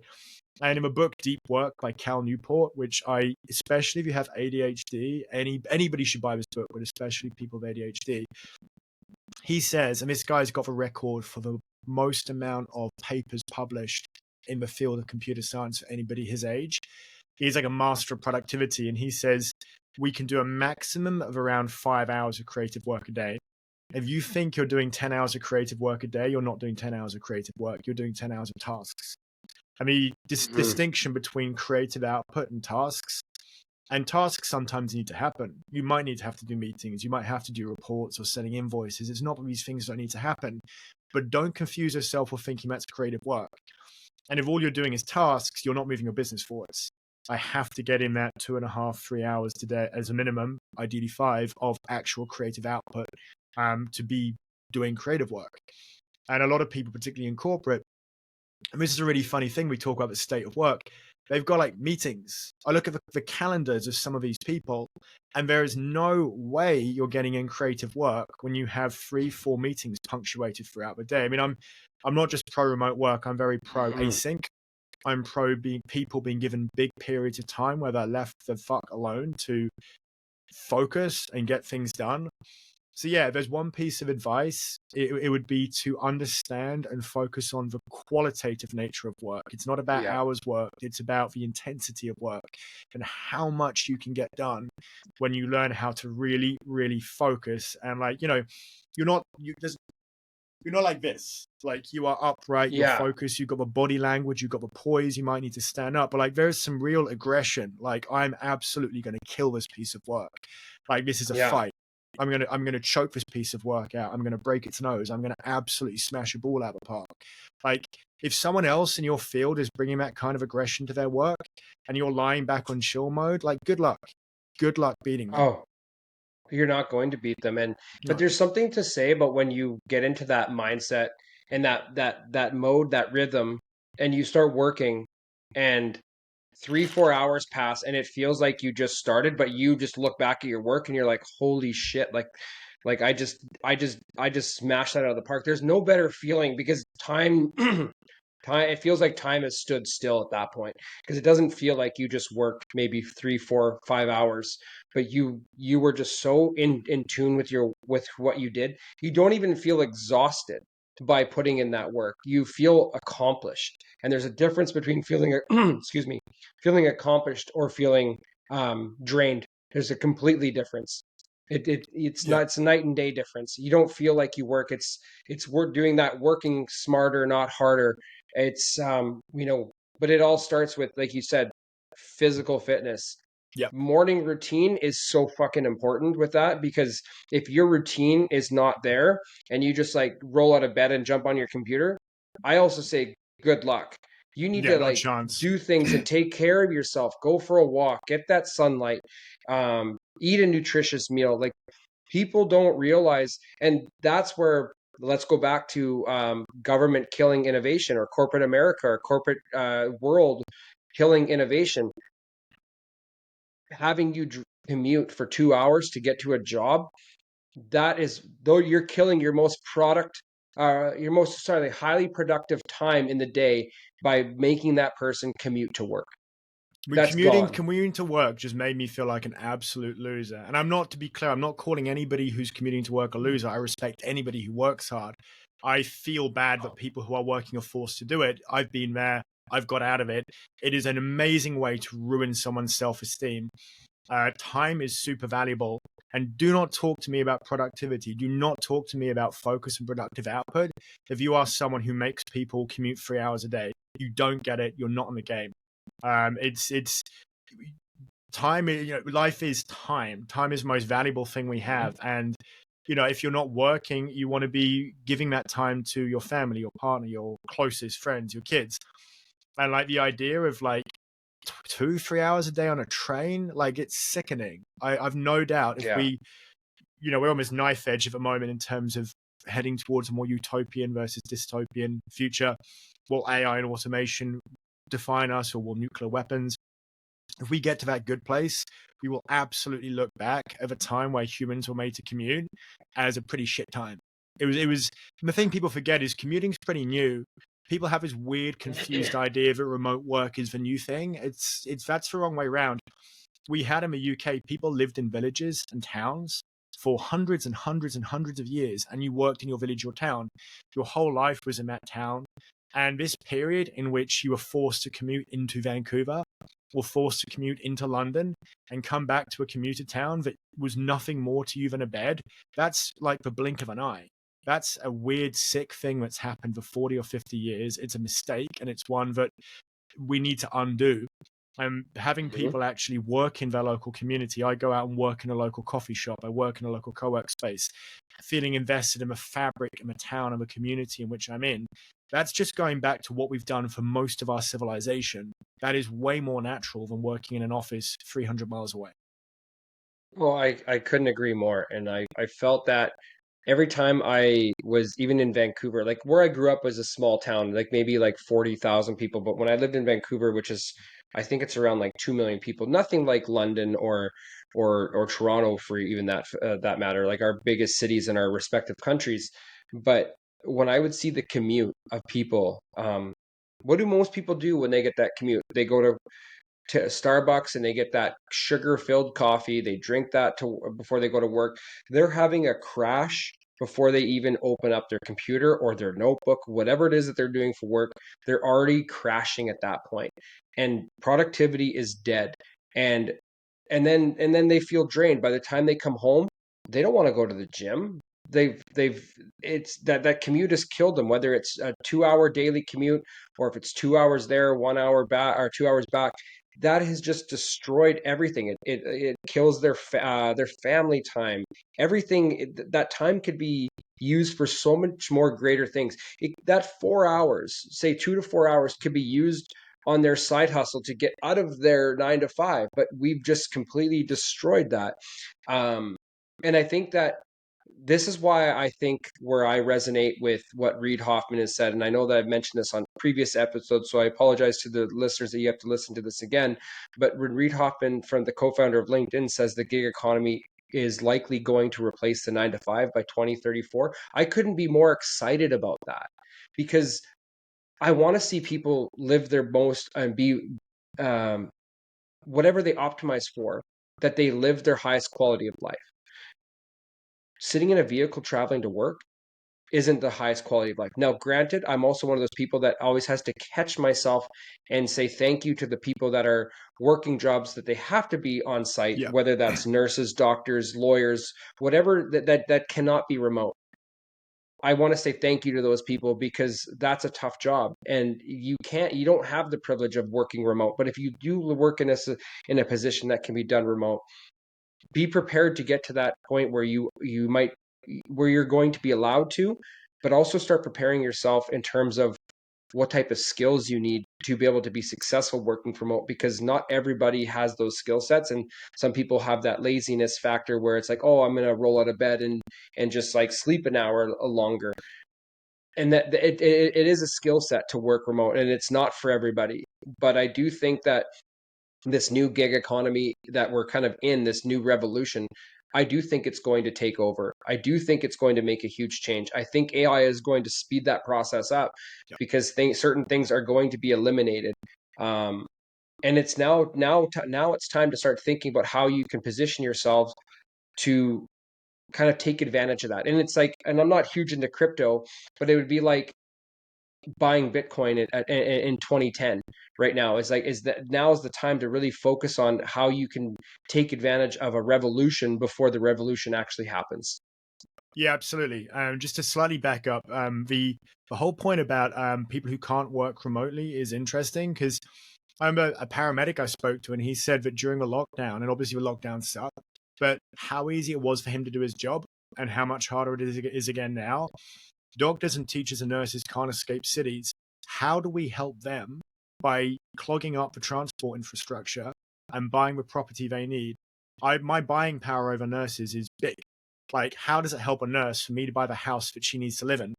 And in the book Deep Work by Cal Newport, which I, especially if you have ADHD, anybody should buy this book, but especially people with ADHD. He says, and this guy's got the record for the most amount of papers published in the field of computer science for anybody his age. He's like a master of productivity. And he says, we can do a maximum of around 5 hours of creative work a day. If you think you're doing 10 hours of creative work a day, you're not doing 10 hours of creative work. You're doing 10 hours of tasks. I mean, this distinction between creative output and tasks sometimes need to happen. You might need to have to do meetings. You might have to do reports or sending invoices. It's not that these things don't need to happen, but don't confuse yourself with thinking that's creative work. And if all you're doing is tasks, you're not moving your business forwards. I have to get in that 2.5, 3 hours today as a minimum, ideally 5, of actual creative output to be doing creative work. And a lot of people, particularly in corporate, and this is a really funny thing, we talk about the state of work. They've got like meetings. I look at the calendars of some of these people, and there is no way you're getting in creative work when you have 3-4 meetings punctuated throughout the day. I mean, I'm not just pro remote work. I'm very pro async. I'm pro people being given big periods of time where they're left the fuck alone to focus and get things done. So yeah, there's one piece of advice. It would be to understand and focus on the qualitative nature of work. It's not about hours worked. It's about the intensity of work and how much you can get done when you learn how to really, really focus. And like, you know, you're not like this. Like you are upright, you're focused, you've got the body language, you've got the poise, you might need to stand up. But like there's some real aggression. Like I'm absolutely going to kill this piece of work. Like this is a fight. I'm gonna choke this piece of work out. I'm gonna break its nose. I'm gonna absolutely smash a ball out of the park. Like if someone else in your field is bringing that kind of aggression to their work and you're lying back on chill mode, like good luck beating them. Oh, you're not going to beat them. But there's something to say about when you get into that mindset and that mode, that rhythm, and you start working and 3-4 hours pass and it feels like you just started, but you just look back at your work and you're like, holy shit, like I just smashed that out of the park. There's no better feeling because time it feels like time has stood still at that point because it doesn't feel like you just worked maybe 3, 4, 5 hours, but you were just so in tune with what you did. You don't even feel exhausted by putting in that work. You feel accomplished. And there's a difference between feeling feeling accomplished or feeling drained. There's a completely difference. It's not, it's a night and day difference. You don't feel like you work. It's we're doing that, working smarter, not harder. It's but it all starts with, like you said, physical fitness. Morning routine is so fucking important with that, because if your routine is not there and you just like roll out of bed and jump on your computer, I also say good luck. You need to like do things and take care of yourself. Go for a walk, get that sunlight, eat a nutritious meal. Like people don't realize, and that's where, let's go back to government killing innovation, or corporate America, or corporate world killing innovation. Having you commute for 2 hours to get to a job, that is, though you're killing your most highly productive time in the day by making that person commute to work. Commuting to work just made me feel like an absolute loser. And I'm not, to be clear, I'm not calling anybody who's commuting to work a loser. I respect anybody who works hard. I feel bad that people who are working are forced to do it. I've been there. I've got out of it. It is an amazing way to ruin someone's self-esteem. Time is super valuable. And do not talk to me about productivity. Do not talk to me about focus and productive output. If you are someone who makes people commute 3 hours a day, you don't get it. You're not in the game. It's time. Life is time. Time is the most valuable thing we have. And if you're not working, you want to be giving that time to your family, your partner, your closest friends, your kids. And like the idea of like 2-3 hours a day on a train, like it's sickening. I've no doubt if Yeah. we're almost knife edge at the moment in terms of heading towards a more utopian versus dystopian future. Will AI and automation define us, or will nuclear weapons? If we get to that good place, we will absolutely look back at a time where humans were made to commute as a pretty shit time. And the thing people forget is commuting's pretty new. People have this weird, confused idea that remote work is the new thing. That's the wrong way around. We had in the UK, people lived in villages and towns for hundreds and hundreds and hundreds of years, and you worked in your village or town. Your whole life was in that town. And this period in which you were forced to commute into Vancouver, or forced to commute into London and come back to a commuter town that was nothing more to you than a bed, that's like the blink of an eye. That's a weird, sick thing that's happened for 40 or 50 years. It's a mistake, and it's one that we need to undo. And having people actually work in their local community. I go out and work in a local coffee shop. I work in a local co-work space, feeling invested in the fabric and the town and the community in which I'm in. That's just going back to what we've done for most of our civilization. That is way more natural than working in an office 300 miles away. Well, I couldn't agree more. And I felt that every time I was even in Vancouver, like where I grew up was a small town, like maybe like 40,000 people. But when I lived in Vancouver, which is, I think it's around like 2 million people, nothing like London or Toronto for even that matter, like our biggest cities in our respective countries. But when I would see the commute of people, what do most people do when they get that commute? They go to Starbucks and they get that sugar-filled coffee. They drink that before they go to work. They're having a crash before they even open up their computer or their notebook, whatever it is that they're doing for work. They're already crashing at that point, and productivity is dead. And and then they feel drained. By the time they come home, they don't want to go to the gym. They've it's that commute has killed them, whether it's a 2 hour daily commute or if it's 2 hours there, 1 hour back, or 2 hours back. That has just destroyed everything. It kills their family time. Everything that time could be used for so much more greater things. That 4 hours, say 2 to 4 hours, could be used on their side hustle to get out of their 9 to 5, but we've just completely destroyed that. And I think that this is why I think where I resonate with what Reid Hoffman has said, and I know that I've mentioned this on previous episodes, so I apologize to the listeners that you have to listen to this again. But when Reid Hoffman, from the co-founder of LinkedIn, says the gig economy is likely going to replace the 9 to 5 by 2034, I couldn't be more excited about that, because I want to see people live their most and be whatever they optimize for, that they live their highest quality of life. Sitting in a vehicle traveling to work isn't the highest quality of life. Now, granted, I'm also one of those people that always has to catch myself and say thank you to the people that are working jobs that they have to be on site, Yeah. whether that's nurses, doctors, lawyers, whatever that cannot be remote. I want to say thank you to those people, because that's a tough job, and you don't have the privilege of working remote. But if you do work in a position that can be done remote, be prepared to get to that point where you're going to be allowed to, but also start preparing yourself in terms of what type of skills you need to be able to be successful working from home, because not everybody has those skill sets. And some people have that laziness factor where it's like, oh, I'm going to roll out of bed and just like sleep an hour longer. And that it is a skill set to work remote, and it's not for everybody. But I do think that this new gig economy that we're kind of in, this new revolution, I do think it's going to take over. I do think it's going to make a huge change. I think AI is going to speed that process up, Yeah. because certain things are going to be eliminated. And it's now it's time to start thinking about how you can position yourself to kind of take advantage of that. And it's like, and I'm not huge into crypto, but it would be like buying Bitcoin in 2010 right now. Is like, is that now is the time to really focus on how you can take advantage of a revolution before the revolution actually happens. Yeah, absolutely. Just to slightly back up, the whole point about people who can't work remotely is interesting because I'm a paramedic I spoke to, and he said that during the lockdown, and obviously the lockdown sucked, but how easy it was for him to do his job and how much harder it is again now. Doctors and teachers and nurses can't escape cities. How do we help them by clogging up the transport infrastructure and buying the property they need? My buying power over nurses is big. Like, how does it help a nurse for me to buy the house that she needs to live in?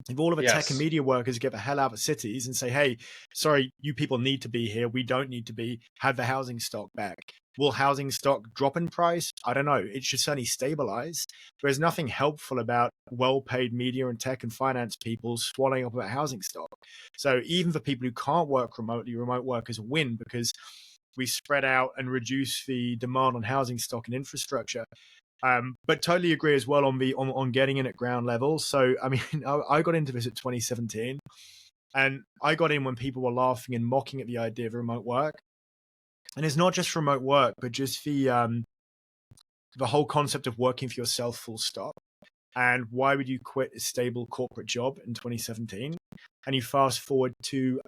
If all of the tech and Yes. media workers get the hell out of cities and say, hey, sorry, you people need to be here, we don't need to be, have the housing stock back. Will housing stock drop in price? I don't know. It should certainly stabilize. There's nothing helpful about well-paid media and tech and finance people swallowing up about housing stock. So even for people who can't work remotely, remote work is a win because we spread out and reduce the demand on housing stock and infrastructure. But totally agree as well on the on getting in at ground level. So I mean, I got into this at 2017, and I got in when people were laughing and mocking at the idea of remote work. And it's not just remote work, but just the whole concept of working for yourself, full stop. And why would you quit a stable corporate job in 2017? And you fast forward to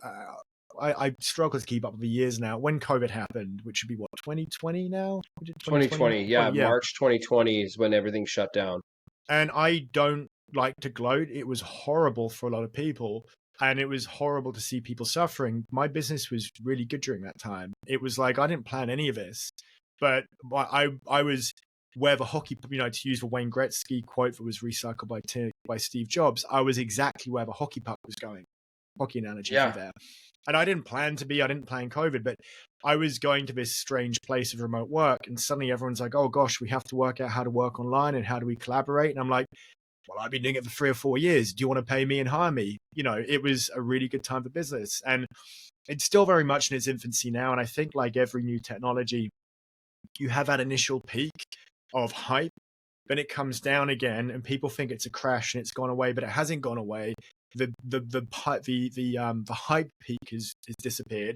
I struggle to keep up with the years now. When COVID happened, which would be what, 2020 now? 2020, 2020. Yeah. yeah. March 2020 is when everything shut down. And I don't like to gloat. It was horrible for a lot of people. And it was horrible to see people suffering. My business was really good during that time. It was like I didn't plan any of this, but I was where the hockey, to use the Wayne Gretzky quote that was recycled by Steve Jobs, I was exactly where the hockey puck was going. Hockey analogy for you Yeah. there. And I didn't plan COVID, but I was going to this strange place of remote work. And suddenly everyone's like, oh gosh, we have to work out how to work online and how do we collaborate? And I'm like, well, I've been doing it for 3 or 4 years. Do you want to pay me and hire me? It was a really good time for business. And it's still very much in its infancy now. And I think like every new technology, you have that initial peak of hype, then it comes down again and people think it's a crash and it's gone away, but it hasn't gone away. The hype peak has disappeared,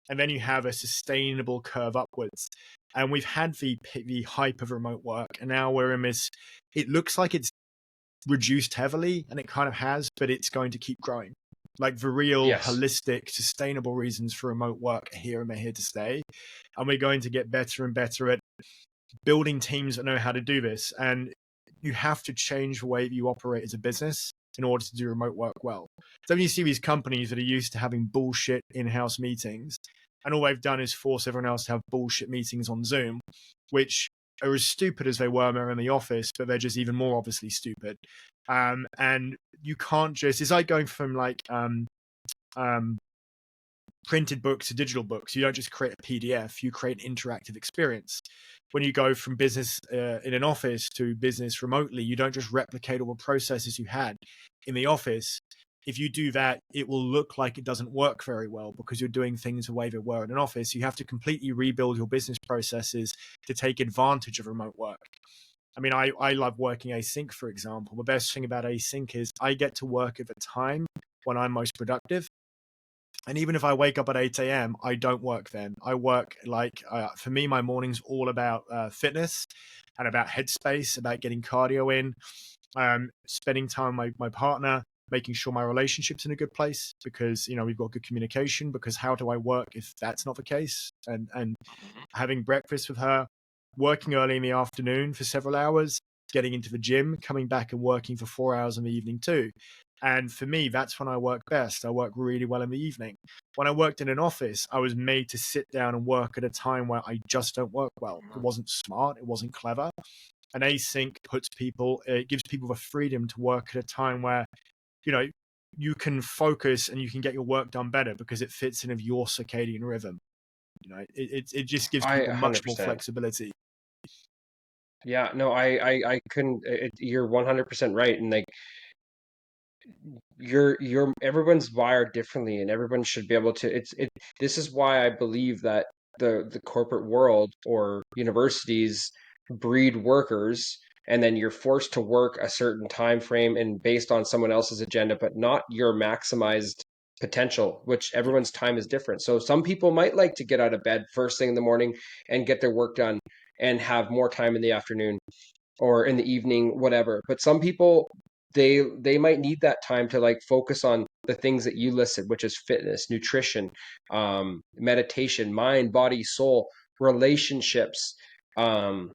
and then you have a sustainable curve upwards. And we've had the hype of remote work, and now we're in this. It looks like it's reduced heavily, and it kind of has, but it's going to keep growing. Like the real Yes. holistic, sustainable reasons for remote work are here and they're here to stay, and we're going to get better and better at building teams that know how to do this. And you have to change the way that you operate as a business in order to do remote work well. So when you see these companies that are used to having bullshit in-house meetings, and all they've done is force everyone else to have bullshit meetings on Zoom, which are as stupid as they were when they were in the office, but they're just even more obviously stupid. And you can't just, it's like going from like printed books to digital books. You don't just create a PDF, you create an interactive experience. When you go from business in an office to business remotely, you don't just replicate all the processes you had in the office. If you do that, it will look like it doesn't work very well because you're doing things the way they were in an office. You have to completely rebuild your business processes to take advantage of remote work. I mean, I love working async, for example. The best thing about async is I get to work at the time when I'm most productive. And even if I wake up at 8 a.m., I don't work then. I work like, for me, my morning's all about fitness and about headspace, about getting cardio in, spending time with my partner, making sure my relationship's in a good place because, we've got good communication, because how do I work if that's not the case? And having breakfast with her, working early in the afternoon for several hours, getting into the gym, coming back and working for 4 hours in the evening too. And for me, that's when I work best. I work really well in the evening. When I worked in an office, I was made to sit down and work at a time where I just don't work well. It wasn't smart. It wasn't clever. And async it gives people the freedom to work at a time where, you can focus and you can get your work done better because it fits in with your circadian rhythm. It just gives I people much more 100%. flexibility. Yeah, no, I couldn't. You're 100% right, and like everyone's wired differently, and everyone should be able to. This is why I believe that the corporate world or universities breed workers and then you're forced to work a certain time frame and based on someone else's agenda, but not your maximized potential, which everyone's time is different. So some people might like to get out of bed first thing in the morning and get their work done and have more time in the afternoon or in the evening, whatever. But some people, they might need that time to like focus on the things that you listed, which is fitness, nutrition, meditation, mind, body, soul, relationships. Um,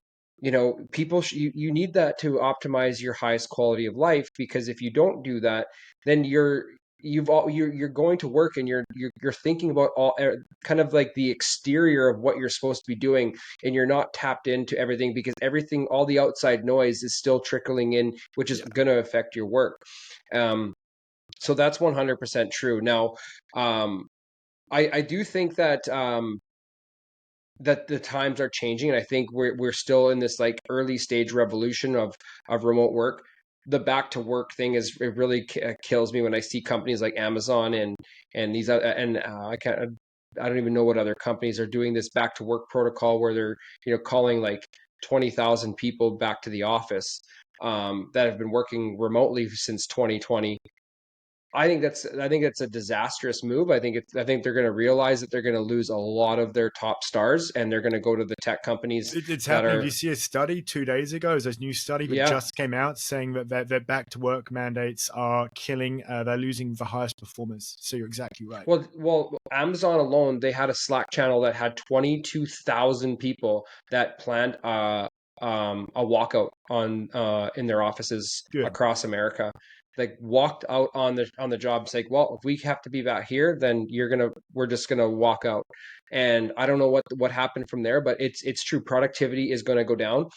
people, you need that to optimize your highest quality of life, because if you don't do that, then you're going to work and you're thinking about all kind of like the exterior of what you're supposed to be doing, and you're not tapped into everything, because everything, all the outside noise is still trickling in, which is Yeah. going to affect your work. So that's 100% true. Now, I do think that that the times are changing, and I think we're still in this like early stage revolution of remote work. The back to work thing it really kills me when I see companies like Amazon and these and I don't even know what other companies are doing this back to work protocol where they're calling like 20,000 people back to the office, that have been working remotely since 2020. I think that's a disastrous move. I think they're going to realize that they're going to lose a lot of their top stars, and they're going to go to the tech companies It's that happening. Do you are, see a study 2 days ago? There's a new study that yeah. just came out saying that their back to work mandates are killing, they're losing the highest performers. So you're exactly right. Well, Amazon alone, they had a Slack channel that had 22,000 people that planned a walkout on in their offices Good. across America. Like walked out on the job, it's like, well, if we have to be back here, then we're just gonna walk out. And I don't know what happened from there, but it's true. Productivity is gonna go down.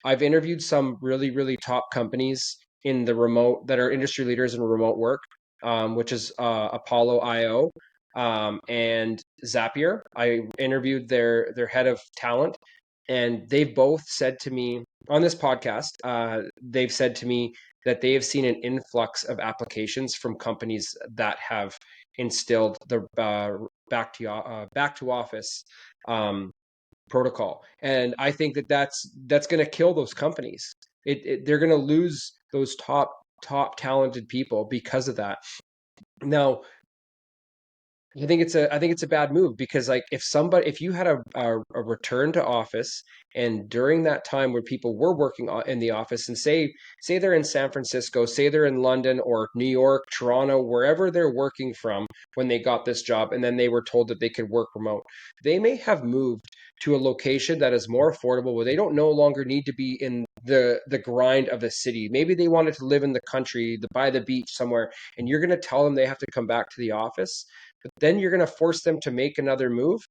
I've interviewed some really, really top companies in the remote that are industry leaders in remote work, which is Apollo IO, and Zapier. I interviewed their head of talent, and they've both said to me on this podcast, they've said to me that they have seen an influx of applications from companies that have instilled the back to office um, protocol. And I think that's going to kill those companies. They're going to lose those top talented people because of that. Now, I think it's a bad move, because like if you had a return to office, and during that time where people were working in the office, and say they're in San Francisco, say they're in London or New York, Toronto, wherever they're working from when they got this job, and then they were told that they could work remote, they may have moved to a location that is more affordable, where they don't no longer need to be in the grind of the city. Maybe they wanted to live in the country, by the beach somewhere, and you're going to tell them they have to come back to the office, but then you're going to force them to make another move.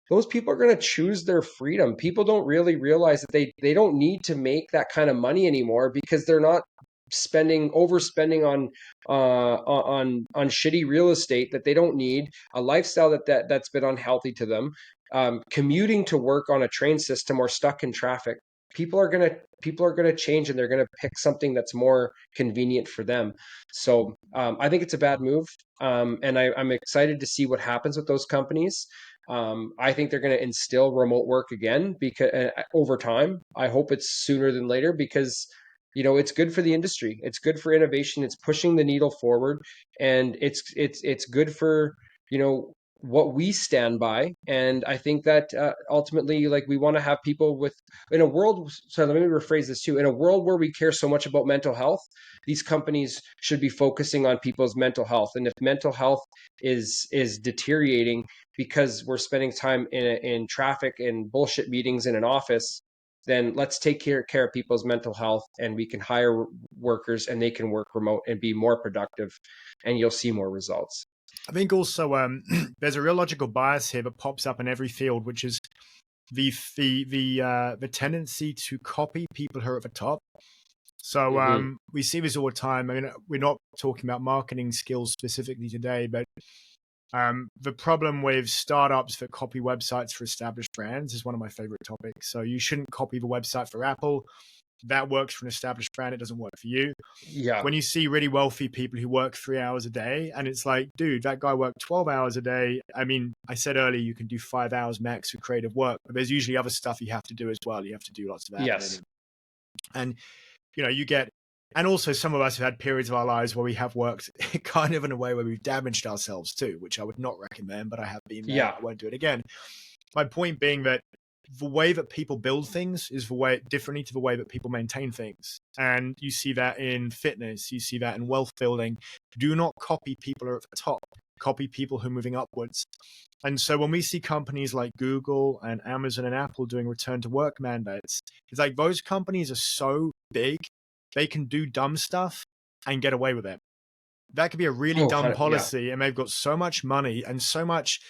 Those people are going to choose their freedom. People don't really realize that they don't need to make that kind of money anymore, because they're not overspending on shitty real estate that they don't need, a lifestyle that's been unhealthy to them, commuting to work on a train system or stuck in traffic. People are gonna change, and they're gonna pick something that's more convenient for them. So I think it's a bad move, and I'm excited to see what happens with those companies. I think they're going to instill remote work again, because over time, I hope it's sooner than later, because it's good for the industry, it's good for innovation, it's pushing the needle forward, and it's good for you know what we stand by. And I think that ultimately, like, we want to have people with in a world. So let me rephrase this too. In a world where we care so much about mental health, these companies should be focusing on people's mental health. And if mental health is deteriorating because we're spending time in traffic and bullshit meetings in an office, then let's take care of people's mental health, and we can hire workers, and they can work remote and be more productive, and you'll see more results. I think also there's a real logical bias here that pops up in every field, which is the tendency to copy people who are at the top. So Mm-hmm. we see this all the time. I mean, we're not talking about marketing skills specifically today, but the problem with startups that copy websites for established brands is one of my favorite topics. So you shouldn't copy the website for Apple. That works for an established brand. It doesn't work for you. Yeah. When you see really wealthy people who work 3 hours a day, and it's like, dude, that guy worked 12 hours a day. I mean, I said earlier, you can do 5 hours max for creative work, but there's usually other stuff you have to do as well. You have to do lots of admin. Yes. And you get, and also some of us have had periods of our lives where we have worked kind of in a way where we've damaged ourselves too, which I would not recommend, but I have been there. Yeah. I won't do it again. My point being that the way that people build things is differently to the way that people maintain things. And you see that in fitness, you see that in wealth building. Do not copy people who are at the top. Copy people who are moving upwards. And so when we see companies like Google and Amazon and Apple doing return to work mandates, it's like those companies are so big, they can do dumb stuff and get away with it. That could be a really dumb policy, and they've got so much money and so much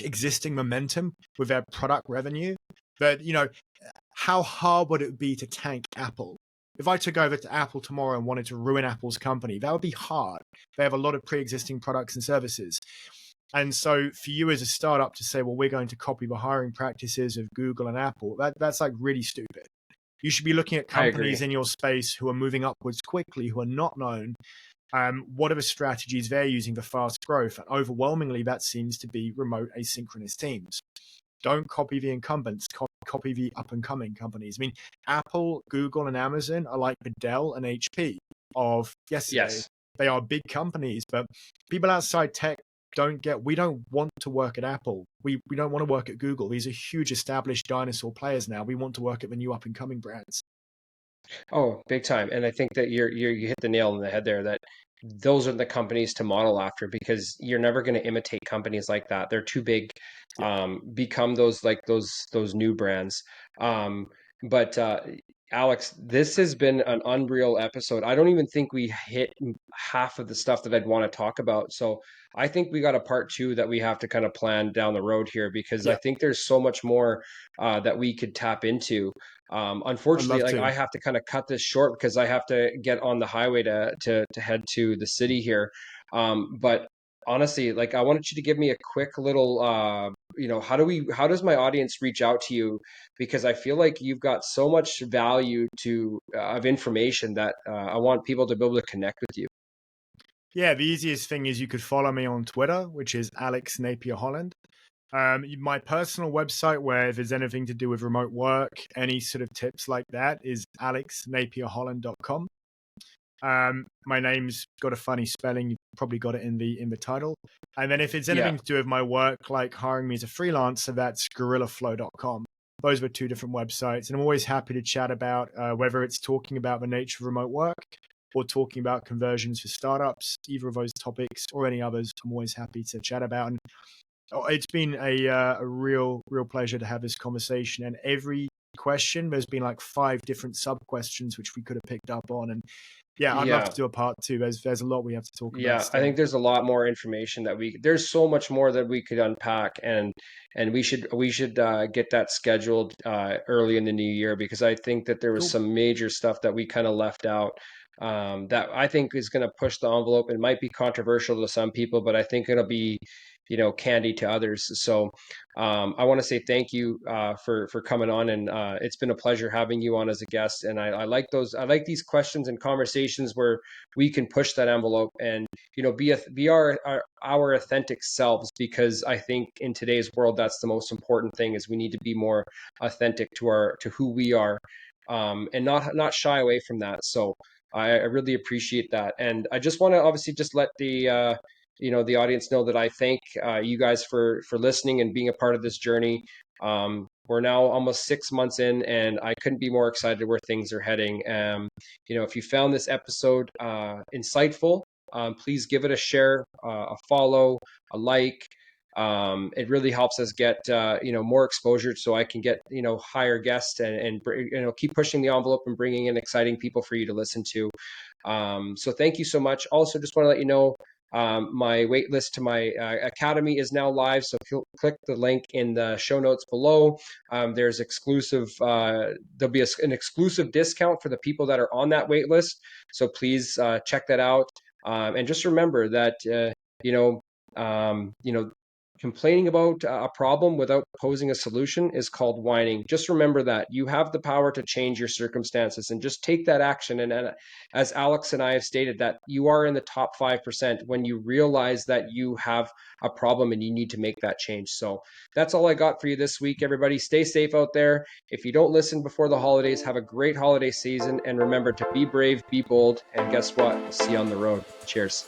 existing momentum with their product revenue that, how hard would it be to tank Apple? If I took over to Apple tomorrow and wanted to ruin Apple's company, that would be hard. They have a lot of pre-existing products and services. And so for you as a startup to say, well, we're going to copy the hiring practices of Google and Apple, that's like really stupid. You should be looking at companies in your space who are moving upwards quickly, who are not known. What are the strategies they're using for fast growth? And overwhelmingly, that seems to be remote asynchronous teams. Don't copy the incumbents, copy the up-and-coming companies. I mean, Apple, Google, and Amazon are like the Dell and HP of yesterday. Yes. They are big companies, but people outside tech we don't want to work at Apple. We don't want to work at Google. These are huge established dinosaur players now. We want to work at the new up-and-coming brands. Oh, big time. And I think that you hit the nail on the head there, that those are the companies to model after, because you're never going to imitate companies like that. They're too big. Become those new brands. But Alex, this has been an unreal episode. I don't even think we hit half of the stuff that I'd want to talk about. So I think we got a part 2 that we have to kind of plan down the road here, because I think there's so much more that we could tap into. Unfortunately, like I have to kind of cut this short because I have to get on the highway to head to the city here. But honestly, like I wanted you to give me a quick little, how does my audience reach out to you? Because I feel like you've got so much value of information that I want people to be able to connect with you. Yeah, the easiest thing is you could follow me on Twitter, which is Alex Napier-Holland. My personal website, where if there's anything to do with remote work, any sort of tips like that, is alexnapierholland.com. My name's got a funny spelling. You've probably got it in the title. And then if it's anything to do with my work, like hiring me as a freelancer, that's GorillaFlow.com. Those were 2 different websites. And I'm always happy to chat about whether it's talking about the nature of remote work or talking about conversions for startups, either of those topics or any others. I'm always happy to chat about. And it's been a real pleasure to have this conversation. And every question, there's been like 5 different sub questions which we could have picked up on. And I'd love to do a part 2. There's a lot we have to talk about. Yeah, I think there's a lot more information there's so much more that we could unpack, and we should get that scheduled early in the new year, because I think that there was some major stuff that we kind of left out. That I think is going to push the envelope. It might be controversial to some people, but I think it'll be, candy to others. So I want to say thank you for coming on, and it's been a pleasure having you on as a guest. And I like these questions and conversations where we can push that envelope and be our authentic selves, because I think in today's world that's the most important thing, is we need to be more authentic to who we are, and not shy away from that. So I really appreciate that. And I just want to obviously just let the audience know that I thank you guys for listening and being a part of this journey. We're now almost 6 months in, and I couldn't be more excited where things are heading. If you found this episode insightful, please give it a share, a follow, a like. It really helps us get more exposure, so I can get higher guests and keep pushing the envelope and bringing in exciting people for you to listen to. So thank you so much. Also, just want to let you know, my wait list to my academy is now live. So if you'll click the link in the show notes below, there's exclusive. There'll be an exclusive discount for the people that are on that wait list. So please check that out. And just remember that Complaining about a problem without posing a solution is called whining. Just remember that you have the power to change your circumstances and just take that action. And as Alex and I have stated, that you are in the top 5% when you realize that you have a problem and you need to make that change. So that's all I got for you this week, everybody. Stay safe out there. If you don't listen before the holidays, have a great holiday season. And remember to be brave, be bold. And guess what? We'll see you on the road. Cheers.